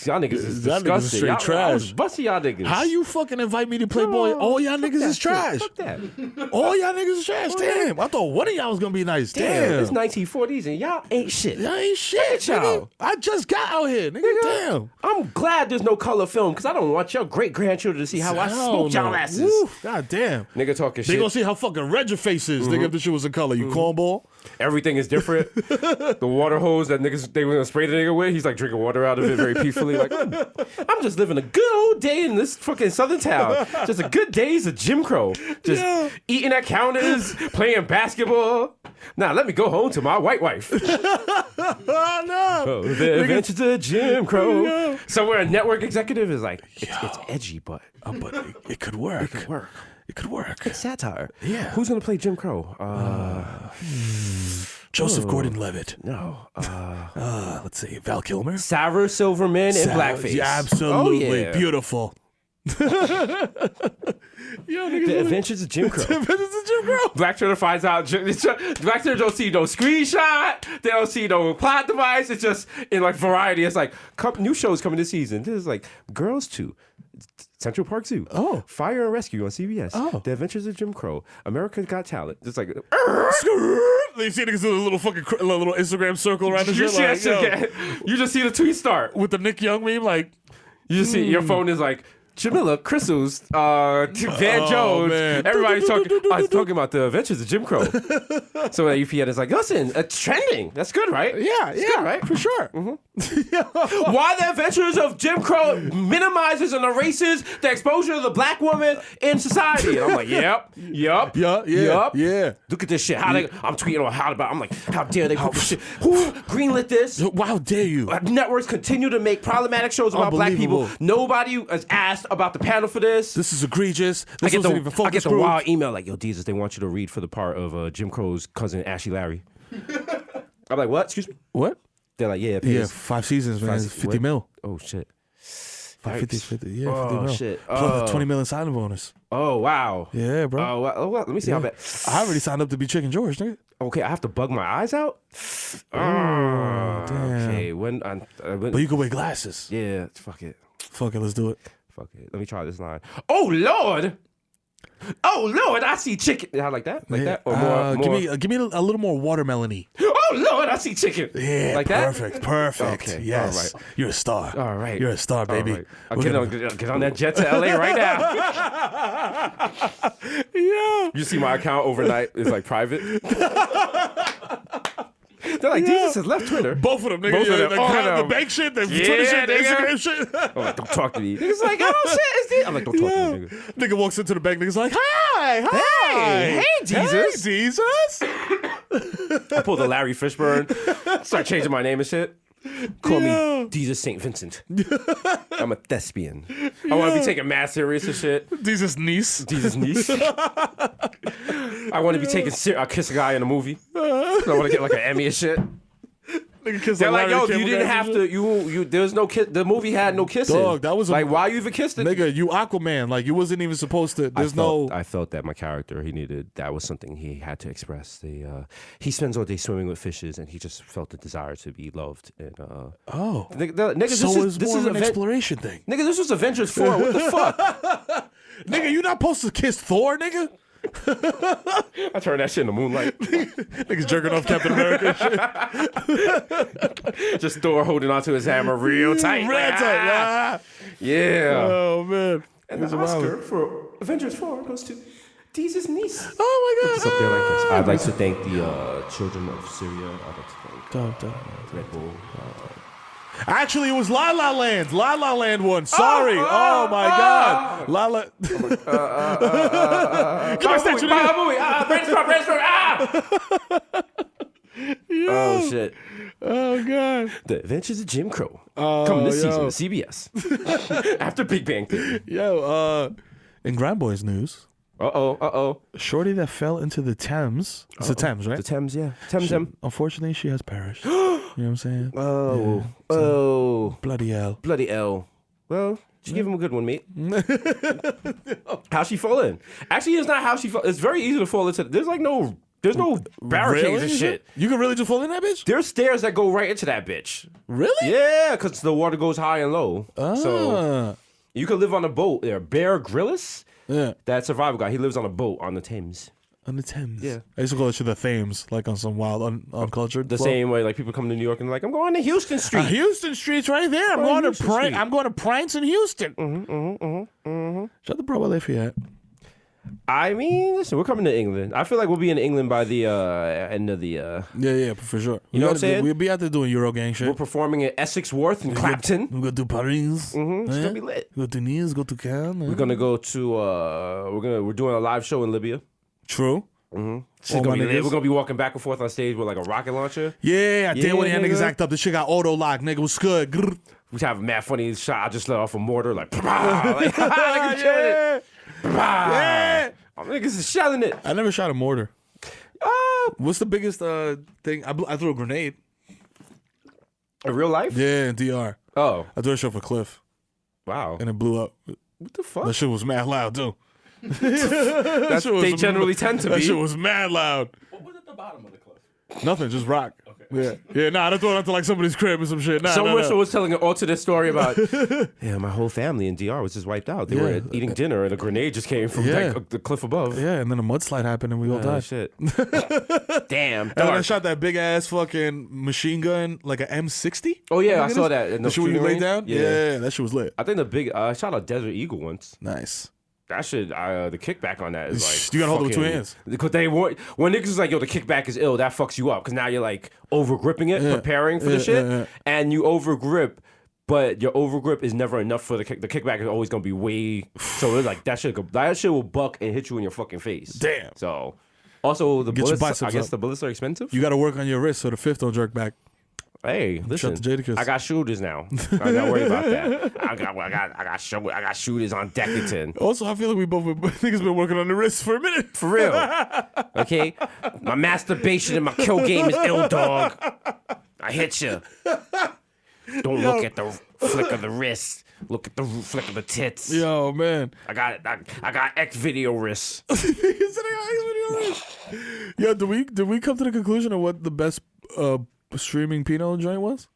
Y'all niggas is disgusting. Y'all niggas is straight trash. I was busting y'all niggas. How you fucking invite me to play ball? All y'all niggas is trash. Fuck that. All y'all niggas is trash. Damn. I thought one of y'all was going to be nice. Damn. It's 1940s and y'all ain't shit. Y'all ain't shit, y'all. I just got out here, nigga. Damn. I'm glad there's no color film because I don't want your great-grandchildren to see how I smoked y'all asses. Woo. God damn. Nigga talking shit. They gonna see how fucking red your face is, nigga, if the shit was in color. You cornball. Everything is different. The water hose that niggas they were gonna spray the nigga with, he's like drinking water out of it very peacefully. Like, I'm just living a good old day in this fucking southern town. Just a good days of Jim Crow. Just eating at counters, playing basketball. Now let me go home to my white wife. Oh no. The adventures of Jim Crow. Somewhere a network executive is like, it's edgy, but it could work. it could work. It could work. It's satire. Yeah. Who's gonna play Jim Crow? Joseph Gordon-Levitt. No. Let's see. Val Kilmer. Sarah Silverman in blackface. Yeah, absolutely. Oh, yeah. Beautiful. The Adventures of Jim Crow. The Adventures of Jim Crow. Black Twitter finds out. Black Twitter don't see no screenshot. They don't see no plot device. It's just in like variety. It's like new shows coming this season. This is like Girls 2. Central Park Zoo. Oh. Fire and Rescue on CBS. Oh. The Adventures of Jim Crow. America's Got Talent. It's like... You see niggas do a little fucking little Instagram circle around the shit. Like, you just see the tweet start. with the Nick Young meme, like... You just see your phone is like... Jamila, Crystals, Van Jones, man. everybody's talking about the Adventures of Jim Crow. So UPN is like, listen, it's trending. That's good, right? Yeah, It's good, right? for sure. Why the Adventures of Jim Crow minimizes and erases the exposure of the black woman in society. And I'm like, yep. Yeah. Look at this shit. I'm tweeting on I'm like, how dare they put this shit? Who greenlit this? How dare you? Networks continue to make problematic shows about black people. Nobody is asked about the panel for this. This is egregious. I get wasn't even focus the group. wild email like, yo, Jesus, they want you to read for the part of Jim Crow's cousin, Ashley Larry. I'm like, what? Excuse me? What? They're like, yeah, Yeah, 5 seasons, man. 50 mil. Oh, shit. 50, yeah, 50 Oh, mil. shit. Plus 20 million signing bonus. Oh, wow. Yeah, bro. Oh, well, let me see how bad. I already signed up to be Chicken George, nigga. Okay, I have to bug my eyes out? Damn. Okay, when But you can wear glasses. yeah, fuck it. Fuck it, let's do it. Fuck it. Let me try this line. Oh, Lord. Oh, Lord, I see chicken. How like that? Like that? Or more? Give me a little more watermelony. Oh, Lord, I see chicken. Yeah, like perfect, that? Perfect. Okay, Yes, all right. You're a star. All right. You're a star, baby. All right. I'll get on that jet to LA right now. Yeah. You see my account overnight is like private. They're like, Jesus has left Twitter. Both of them, nigga. Both of them. The bank shit, the Yeah, Twitter shit, the nigga. Instagram shit. I'm like, don't talk to me. Niggas like, oh shit, it's this. I'm like, don't talk to me, nigga. Nigga walks into the bank, nigga's like, hi. Hey, Jesus. Hey, Jesus. I pulled a Larry Fishburne, start changing my name and shit. Call me Jesus St. Vincent. I'm a thespian. I want to be taken mad serious and shit. Jesus niece. Jesus niece. I want to be taken serious. I kiss a guy in a movie. I want to get like an Emmy and shit. They're like, yo, you didn't have to. You. There's no kiss. The movie had no kissing. Dog, that was like, why you even kissed it? Nigga, you Aquaman. Like, you wasn't even supposed to. I felt that my character, that was something he had to express. He spends all day swimming with fishes, and he just felt the desire to be loved. And nigga, so this is an exploration thing. Nigga, this was Avengers 4. What the fuck? Nigga, you not supposed to kiss Thor, nigga? I turned that shit in the moonlight. Niggas jerking off Captain America and shit. Just Thor holding onto his hammer real tight. Real tight. Yeah. Oh, man. And the Oscar for Avengers 4 goes to Desus niece. Oh, my God. It's up there like this. I'd like to thank the children of Syria. I'd like to thank Red Bull. Actually, it was La La Land. La La Land won. Sorry. Oh my God. La La. Give me a statue. Oh shit. Oh God. The Adventures of Jim Crow. Coming this season to CBS. After Big Bang Theory. Yo, in Grand Boys news. Uh-oh. Shorty that fell into the Thames. It's the Thames, right? The Thames, yeah. Unfortunately, she has perished. You know what I'm saying? Oh. Yeah, oh. Bloody hell. Bloody L. Well, you give him a good one, mate. How she fall in? Actually, it's not how she fall. It's very easy to fall into. There's no barricades and shit. You can really just fall in that bitch? There's stairs that go right into that bitch. Really? Yeah, because the water goes high and low. So you could live on a boat there. Bear Grylls, that survival guy, he lives on a boat on the Thames. On the Thames? Yeah. I used to call it the Thames, like on some wild, uncultured The flow. same way, like people come to New York and they're like, I'm going to Houston Street. Houston Street's right there. I'm going to Prince in Houston. Shut the bro, where they for you at? I mean, listen, we're coming to England. I feel like we'll be in England by the end of the... Yeah, for sure. You know what I'm saying? We'll be out there doing Eurogang shit. We're performing at Essex Wharf in Clapton. We're going to do Paris. It's going to be lit. Go to Nice, go to Cannes. We're going to go to... We're doing a live show in Libya. True. It's gonna be lit. We're gonna be walking back and forth on stage with like a rocket launcher. Yeah, I did when y'all niggas act up. This shit got auto lock, nigga. Was good. Grr. We have a mad funny shot. I just let off a mortar, like, like yeah. Niggas is shelling it. I never shot a mortar. What's the biggest thing? I threw a grenade. In real life? Yeah, in DR. Oh. I threw a shit off a cliff. Wow. And it blew up. What the fuck? That shit was mad loud too. They generally tend to be. That shit was mad loud. What was at the bottom of the cliff? Nothing, just rock. Yeah, nah, I don't throw it onto like somebody's crib or some shit. Nah, Some nah, whistle nah. was telling an alternate story about, yeah, my whole family in DR was just wiped out. They were eating dinner and a grenade just came from the cliff above. Yeah, and then a mudslide happened and we all died. Shit. Damn. And then I Dark. shot that big ass fucking machine gun, like an M60. Oh yeah, I Think it saw is? that. In The shit where you shooting lay range? down? Yeah, that shit was lit. I think I shot a Desert Eagle once. Nice. That shit, the kickback on that is like You gotta hold it with two fucking- hands. Because when niggas is like, yo, the kickback is ill, that fucks you up. Because now you're like over gripping it, preparing for the shit, and you over grip, but your over grip is never enough for the kick. The kickback is always gonna be way. So it's like that shit will buck and hit you in your fucking face. Damn. So also the Get your bullets, biceps I guess up. the bullets are expensive. You gotta work on your wrist so the fifth don't jerk back. Hey, listen, the Jadakiss. I got shooters now. I gotta worry about that. I got shooters on Deckerton. Also, I feel like we both niggas been working on the wrist for a minute. For real. Okay? My masturbation and my kill game is ill, dog. I hit you. Don't look at the flick of the wrist. Look at the flick of the tits. Yo, man. I got it. I got X video wrists. Yo, did we come to the conclusion of what the best streaming Pinot joint was?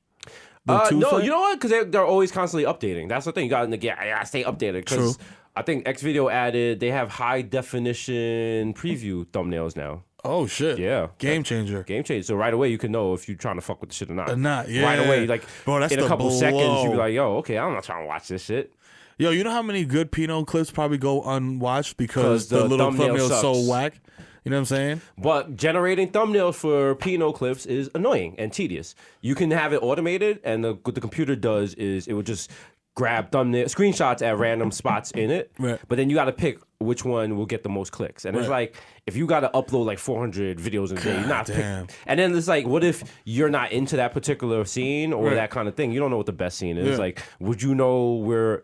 No, two fight? you know what? Because they're always constantly updating. That's the thing. You got to stay updated. Because I think X video added, they have high definition preview thumbnails now. Oh shit! Yeah, game changer. Game changer. So right away you can know if you're trying to fuck with the shit or not. Yeah. Right away, like Bro, that's in a the couple blow. seconds, you be like, "Yo, okay, I'm not trying to watch this shit." Yo, you know how many good Pinot clips probably go unwatched because 'Cause the the little thumbnail thumbnail's so sucks. whack? You know what I'm saying? But generating thumbnails for Pinot clips is annoying and tedious. You can have it automated, and what the computer does is it would just grab thumbnail screenshots at random spots in it. Right. But then you got to pick which one will get the most clicks. And it's like, if you got to upload like 400 videos in a day, you're not damn. And then it's like, what if you're not into that particular scene or that kind of thing? You don't know what the best scene is. Yeah. Like, would you know where,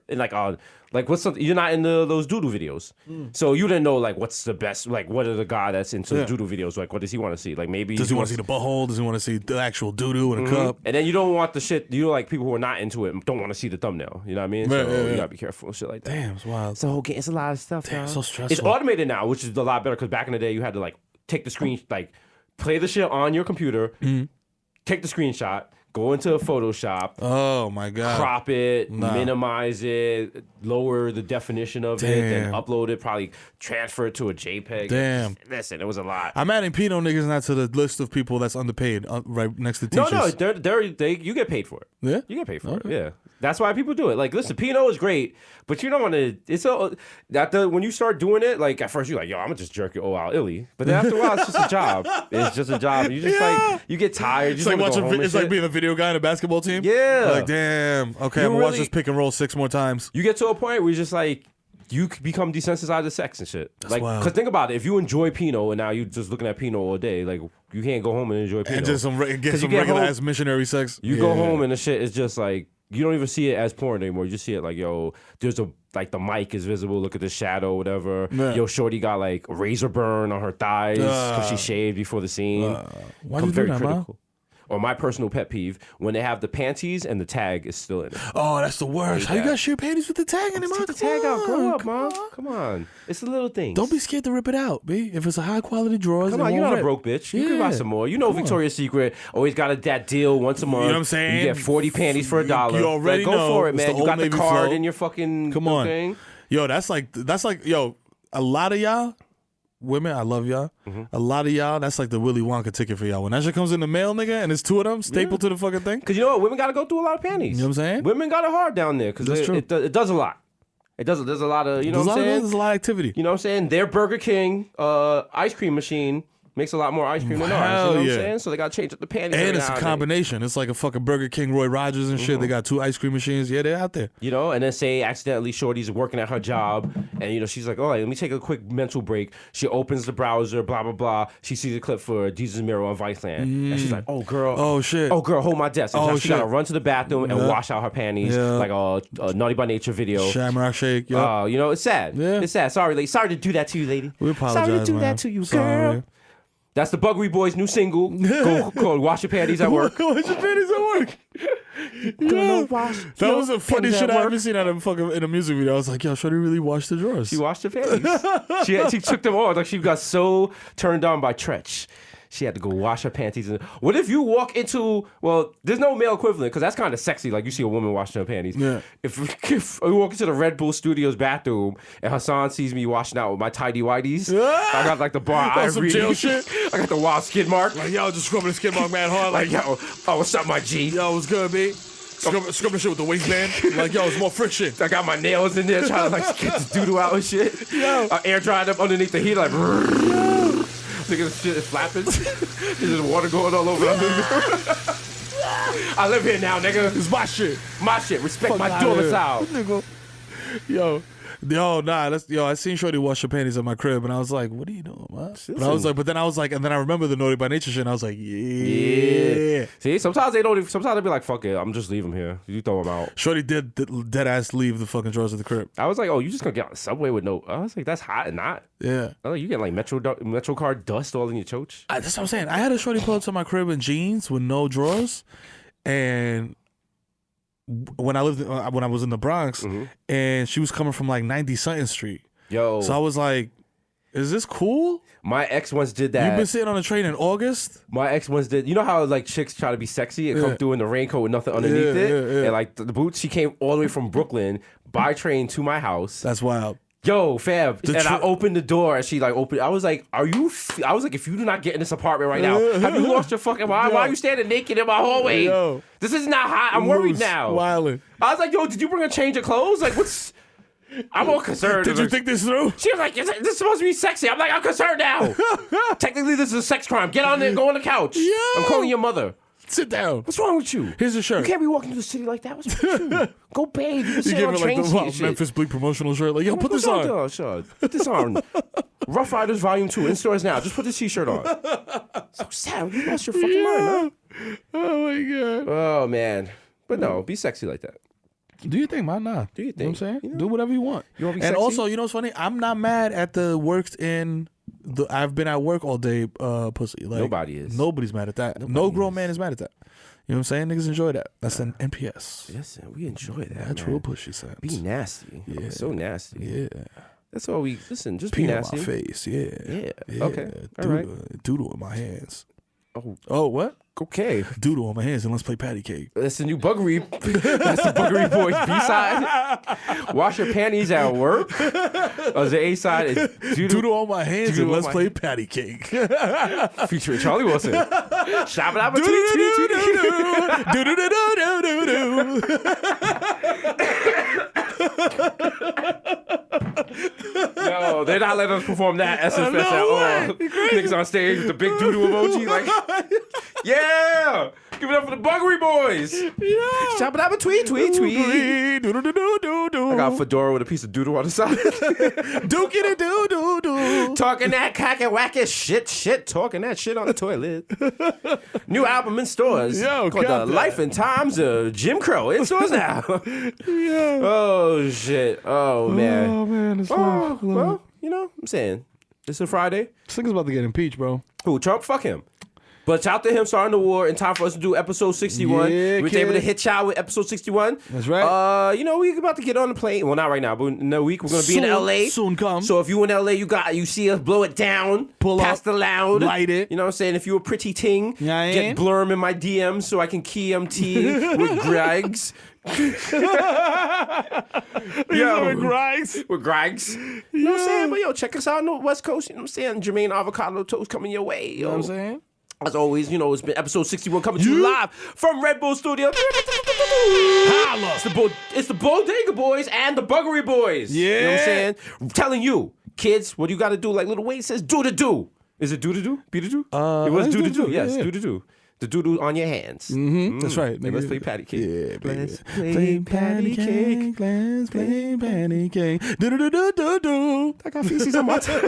like what's something, you're not into those doodle videos. So you didn't know like what's the best, like what are the guy that's into doodle videos, like what does he want to see? Like maybe Does he want to see the butthole? Does he want to see the actual doo-doo in a cup? and then you don't want the shit, you know, like people who are not into it don't want to see the thumbnail. You know what I mean? Right, So yeah. you gotta be careful with shit like that. Damn, it's wild. It's a whole game. It's a lot of stuff. Damn, dog. so stressful. It's automated now, which is a lot better because back in the day you had to like take the screen, like play the shit on your computer, take the screenshot, go into Photoshop, Oh my god. crop it, minimize it, lower the definition of it, then Damn. upload it, probably transfer it to a JPEG. Damn. Listen, it was a lot. I'm adding Pinot niggas now to the list of people that's underpaid, right next to teachers. No, you get paid for it. Yeah? You get paid for it. Yeah. That's why people do it. Like, listen, Pinot is great, but you don't want to. When you start doing it, like at first you're like, yo, I'm gonna just jerk it all out illy. But then after a while, it's just a job. It's just a job. You just like you get tired. You It's just like wanna go watching. home and It's like shit. being a video guy in a basketball team. Yeah. Like damn. Okay, You I'm gonna watch really- this pick and roll 6 more times. You get to a point where you're just like. You become desensitized to sex and shit. Like, wild. cause think about it. If you enjoy Pinot and now you just looking at Pinot all day, like you can't go home and enjoy Pinot. And just get 'Cause you some get regular home- ass missionary sex. You go home and the shit is just like you don't even see it as porn anymore. You just see it like, yo, there's like the mic is visible. Look at the shadow, whatever. Yeah. Yo, shorty got like a razor burn on her thighs because she shaved before the scene. Why'd you do that, Ma? Or my personal pet peeve when they have the panties and the tag is still in it. Oh, that's the worst. How you that. got your panties with the tag in it, Take man? the tag out. Grow up, mom. Come on. It's the little things. Don't be scared to rip it out, B. If it's a high quality drawers, Come it on, you're won't not a rip. broke bitch. You can buy some more. You know Victoria's Secret always got that deal once a month. You know what I'm saying? You get 40 panties for $1. You already like, go know. for it, It's man. the You got Old the Navy card flow. in your fucking Come on. thing. Yo, that's like yo, a lot of y'all women, I love y'all. A lot of y'all, that's like the Willy Wonka ticket for y'all. When that shit comes in the mail, nigga, and it's 2 of them stapled to the fucking thing. Because you know what? Women got to go through a lot of panties. You know what I'm saying? Women got it hard down there because That's true. it does a lot. There's a lot of, you know what I'm saying? There's a lot of activity. You know what I'm saying? Their Burger King ice cream machine makes a lot more ice cream than ours. You know Hell what I'm yeah. saying? So they got to change up the panties. And every it's now a then. combination. It's like a fucking Burger King, Roy Rogers and shit. They got 2 ice cream machines. Yeah, they're out there. You know, and then say accidentally Shorty's working at her job, and you know she's like, "Oh, let me take a quick mental break." She opens the browser, blah blah blah. She sees a clip for Desus Mero on Viceland, and she's like, "Oh girl, Oh, shit. oh girl, hold my desk." And Oh, now she gotta shit. run to the bathroom and wash out her panties, Yeah. like a Naughty by Nature video. Shamrock Shake. Yo. You know, it's sad. Yeah. It's sad. Sorry, lady. Sorry to do that to you, lady. We apologize, Sorry to do man. that to you, Sorry. girl. That's the Buggery Boys' new single. Go wash your panties at work. Wash your panties at work. That was a funny shit I haven't seen in a music video. I was like, yo, Shorty really washed the drawers. She washed her panties. she took them off. Like she got so turned on by Tretch. She had to go wash her panties. What if you walk into, well, there's no male equivalent because that's kind of sexy. Like you see a woman washing her panties. Yeah. If we walk into the Red Bull Studios bathroom and Hasan sees me washing out with my tidy whities, I got like the bar ivory. Some jail shit. I got the wild skid mark. Like, yo, just scrubbing the skid mark mad hard. Like, yo, oh, what's up, my G? Yo, what's good, B? Scrubbing shit with the waistband. Like, yo, it's more friction. I got my nails in there trying to like get the doo-doo out and shit. Yo. Air drying them underneath the heat like, yo. Nigga, shit is flapping. There's just water going all over. I live here now, nigga. It's my shit. My shit. Respect my domicile. Yo, nah. I seen Shorty wash her panties at my crib, and I was like, "What are you doing, man?" But I was like, and then I remember the Naughty by Nature shit, and I was like, "Yeah." See, sometimes they don't. Sometimes they be like, "Fuck it, I'm just leaving him here. You throw him out." Shorty did dead ass leave the fucking drawers of the crib. I was like, "Oh, you just gonna get on the subway with no?" I was like, "That's hot and not." Yeah. I was like, you get like Metro card dust all in your choach. That's what I'm saying. I had a Shorty pull up to my crib in jeans with no drawers, and when I was in the Bronx, and she was coming from like 90-something Street. Yo. So I was like, is this cool? My ex once did that. You've been sitting on a train in August? My ex once did. You know how like chicks try to be sexy and come through in the raincoat with nothing underneath it? Yeah. And like the boots, she came all the way from Brooklyn by train to my house. That's wild. Yo, fam. I opened the door and she like opened. I was like, I was like, if you do not get in this apartment right now, have you lost your fucking mind? Why are you standing naked in my hallway? Yo. This is not hot. I'm worried now. Wildin'. I was like, yo, did you bring a change of clothes? Like, what's... I'm all concerned. Did you think this through? She was like, this is supposed to be sexy. I'm like, I'm concerned now. Technically, this is a sex crime. Get on there, go on the couch. Yo. I'm calling your mother. Sit down. What's wrong with you? Here's your shirt. You can't be walking through the city like that. What's wrong with you? Go bathe. You give her like the Memphis Bleak promotional shirt. Like, yo, put this on. Put this on. Rough Riders Volume 2 in stores now. Just put this t-shirt on. So sad. You lost your fucking mind, man. Oh, my God. Oh, man. But no, be sexy like that. Do you think, man? Nah. Do you think? You know what I'm saying? You know? Do whatever you want. You want to be and sexy? Also, you know what's funny? I'm not mad at the worked in... I've been at work all day pussy. Like, nobody is. Nobody's mad at that. No grown man is mad at that. You know what I'm saying? Niggas enjoy that. That's an NPS. Listen, we enjoy that. Natural pussy sense. Be nasty. Yeah. So nasty. Yeah. That's all we... Listen, just Pee be on nasty. my face. Yeah. Okay. All right. Doodle in my hands. Oh, what? Okay. Doodle on my hands and let's play patty cake. That's the new Buggery. That's the Buggery Boys B-side. Wash your panties at work. The A-side is Doodle on my hands and let's play patty cake. Featuring Charlie Wilson. Shabba No, they're not letting us perform that Essence Fest at all. Niggas on stage with the big doodle emoji, like, yeah, give it up for the Buggery Boys. Yeah, shabba tweet. I got a fedora with a piece of doodle on the side. Dookie doo. Talking that cack and whack shit. Talking that shit on the toilet. New album in stores. Yo, called The Life and Times of Jim Crow. In stores now. Yeah. Oh shit. Oh man. Oh man. It's Well, you know what I'm saying. It's a Friday. This nigga's about to get impeached, bro. Who? Trump? Fuck him. But shout to him starting the war in time for us to do episode 61. Yeah, we were able to hit y'all with episode 61. That's right. You know, we're about to get on the plane. Well, not right now, but in a week we're going to be in LA. Soon come. So if you in LA, you see us blow it down. Pull past up, the loud. light it. You know what I'm saying? If you a pretty ting, Yeah, get blurm in my DMs so I can key MT with Gregs. With Gregs. You know what I'm saying? But yo, check us out on the West Coast. You know what I'm saying? Jermaine Avocado Toast coming your way. Yo. You know what I'm saying? As always, you know, it's been episode 61 coming to you live from Red Bull Studio. It's the Bodega Boys and the Buggery Boys. Yeah. You know what I'm saying? I'm telling you, kids, what you got to do, like Lil Wayne says, do to do. Is it do to do? Be to do? It was do to do. Yes, do to do. The doodle on your hands. That's right. Let's play patty cake. Yeah, baby. Let's play patty cake. Let's play patty cake. Do. I got feces on my tongue.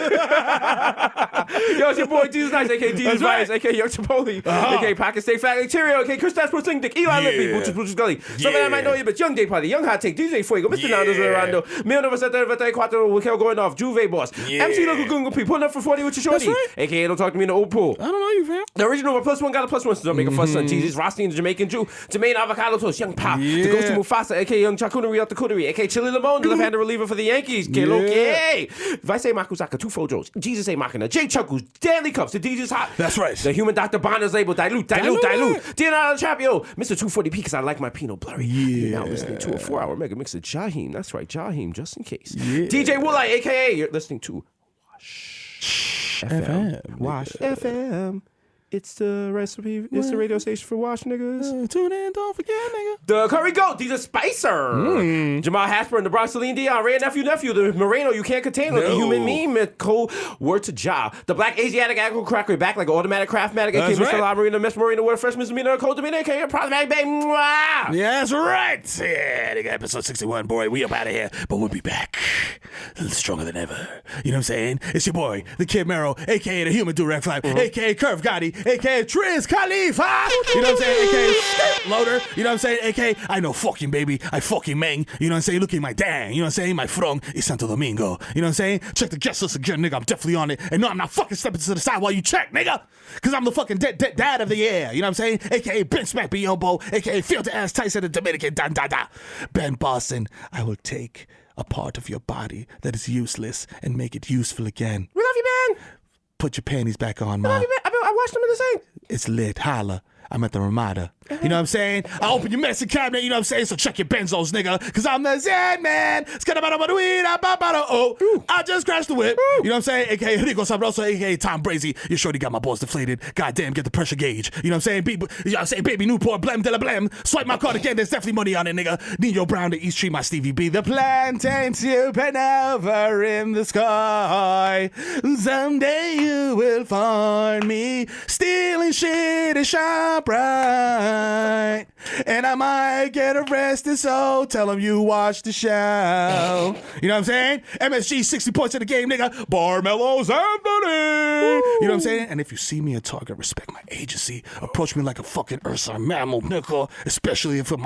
Yo, it's your boy Jesus Nice, a.k.a. Jesus Vice, a.k.a. Young Chipotle, a.k.a. Pocket Steak Fangling, a.k.a. Chris That's Sling Dick, Eli Lippy, Butchers Gully. Some of them might know you, but Young Day Party, Young Hot Take, DJ Fuego, Mr. Nando's Orlando, Mil Nova 734, Wikel going off, Juve Boss, MC Local Gungle P, pulling up for 40 with your shorty, a.k.a. Don't Talk to Me in the Old Pool. I don't know you, fam. The original +1 got a +1 hustlers don't make a fuss on Jesus. Rossi and the Jamaican Jew. Jermaine Avocado Toast. Young Pop. The Ghost of Mufasa, a.k.a. Young Charcuterie out the Cooterie, a.k.a. Chili Limon, the left-handed reliever for the Yankees. Okay. Vice Makusaka, 2 Fojos. Jesus A. Machina. J. Chuckles. Stanley Cups. The DJ's Hot. That's right. The Human Dr. Bonner's label. Dilute. Leonardo Trapio. Mr. 240p because I like my Pinot Blurry. You're now listening to a 4-hour mega mix of Jaheim. That's right, Jaheim, just in case. DJ Woolite, a.k.a. you're listening to Wash FM. Wash FM. It's the recipe. It's the radio station for Wash niggas. Tune in, don't forget, nigga. The Curry Goat, these are Spicer. Jamal Hashburn, the Bronx Celine Dion, Ray Nephew, the Moreno, you can't contain the human meme, cold word to Ja. The Black Asiatic Agricultural Cracker back like an automatic craftmatic, aka Mr. La Marina, Miss Marina, word fresh misdemeanor, cold demeanor, aka problematic baby. Yeah, that's right. Yeah, nigga, episode 61, boy. We up out of here, but we'll be back. Stronger than ever. You know what I'm saying? It's your boy, the Kid Mero, aka the Human Direct Flag, aka Curve Gotti, aka Triz Khalifa. You know what I'm saying? AKA Skirt Loader. You know what I'm saying? AKA I know fucking baby. I fucking meng. You know what I'm saying? Look at my dang. You know what I'm saying? My frong is Santo Domingo. You know what I'm saying? Check the guest list again, nigga. I'm definitely on it. And no, I'm not fucking stepping to the side while you check, nigga. Cause I'm the fucking dad of the year. You know what I'm saying? AKA Ben Smack Biombo. AKA Feel the Ass Tyson the Dominican. Ben Boston. I will take a part of your body that is useless and make it useful again. We love you, man. Put your panties back on, ma. I love you, man. I watched them in the sink. It's lit. Holla. I'm at the Ramada. You know what I'm saying? I open your medicine cabinet, you know what I'm saying? So check your benzos, nigga. Cause I'm the Zen man. Oh, I just crashed the whip. You know what I'm saying? AKA Rico Sabroso, AKA Tom Brazy. You shorty got my balls deflated. Goddamn, get the pressure gauge. You know what I'm saying? You know what I'm saying? Baby Newport, blem de la blem. Swipe my card again, there's definitely money on it, nigga. Nino Brown, the East Tree, my Stevie B. The plantain supernova in the sky. Someday you will find me stealing shit and shop right. And I might get arrested, so tell them you watch the show. You know what I'm saying? MSG, 60 points in the game, nigga. Barmelo's Anthony. You know what I'm saying? And if you see me at Target, respect my agency. Approach me like a fucking Ursa mammal, nigga. Especially if I'm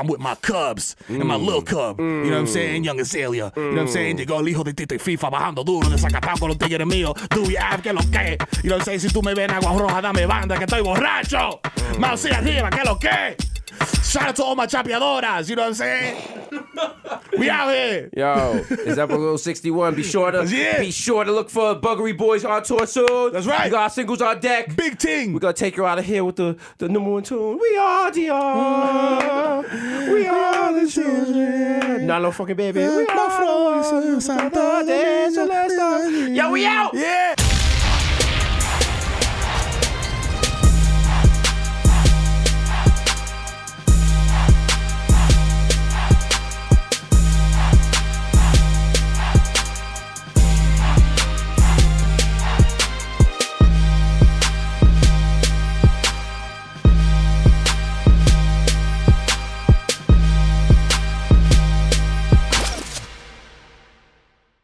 with my cubs and my little cub. You know what I'm saying? Young Azalea. You know what I'm saying? Llegó el hijo de Tito y FIFA bajando duro de Zacatán con los tigres míos. Do you have que lo que? You know what I'm saying? Si tú me ves en agua roja, dame banda que estoy borracho. Mouse arriba, que lo que? Shout out to all my chapeadoras, you know what I'm saying? We out here. Yo, it's episode 61. Be sure to look for Buggery Boys on tour soon. That's right. We got our singles on deck. Big ting. We're gonna take you out of here with the number one tune. We are DR. We are the children. Not no fucking baby. We are the Yo, we out. Yeah.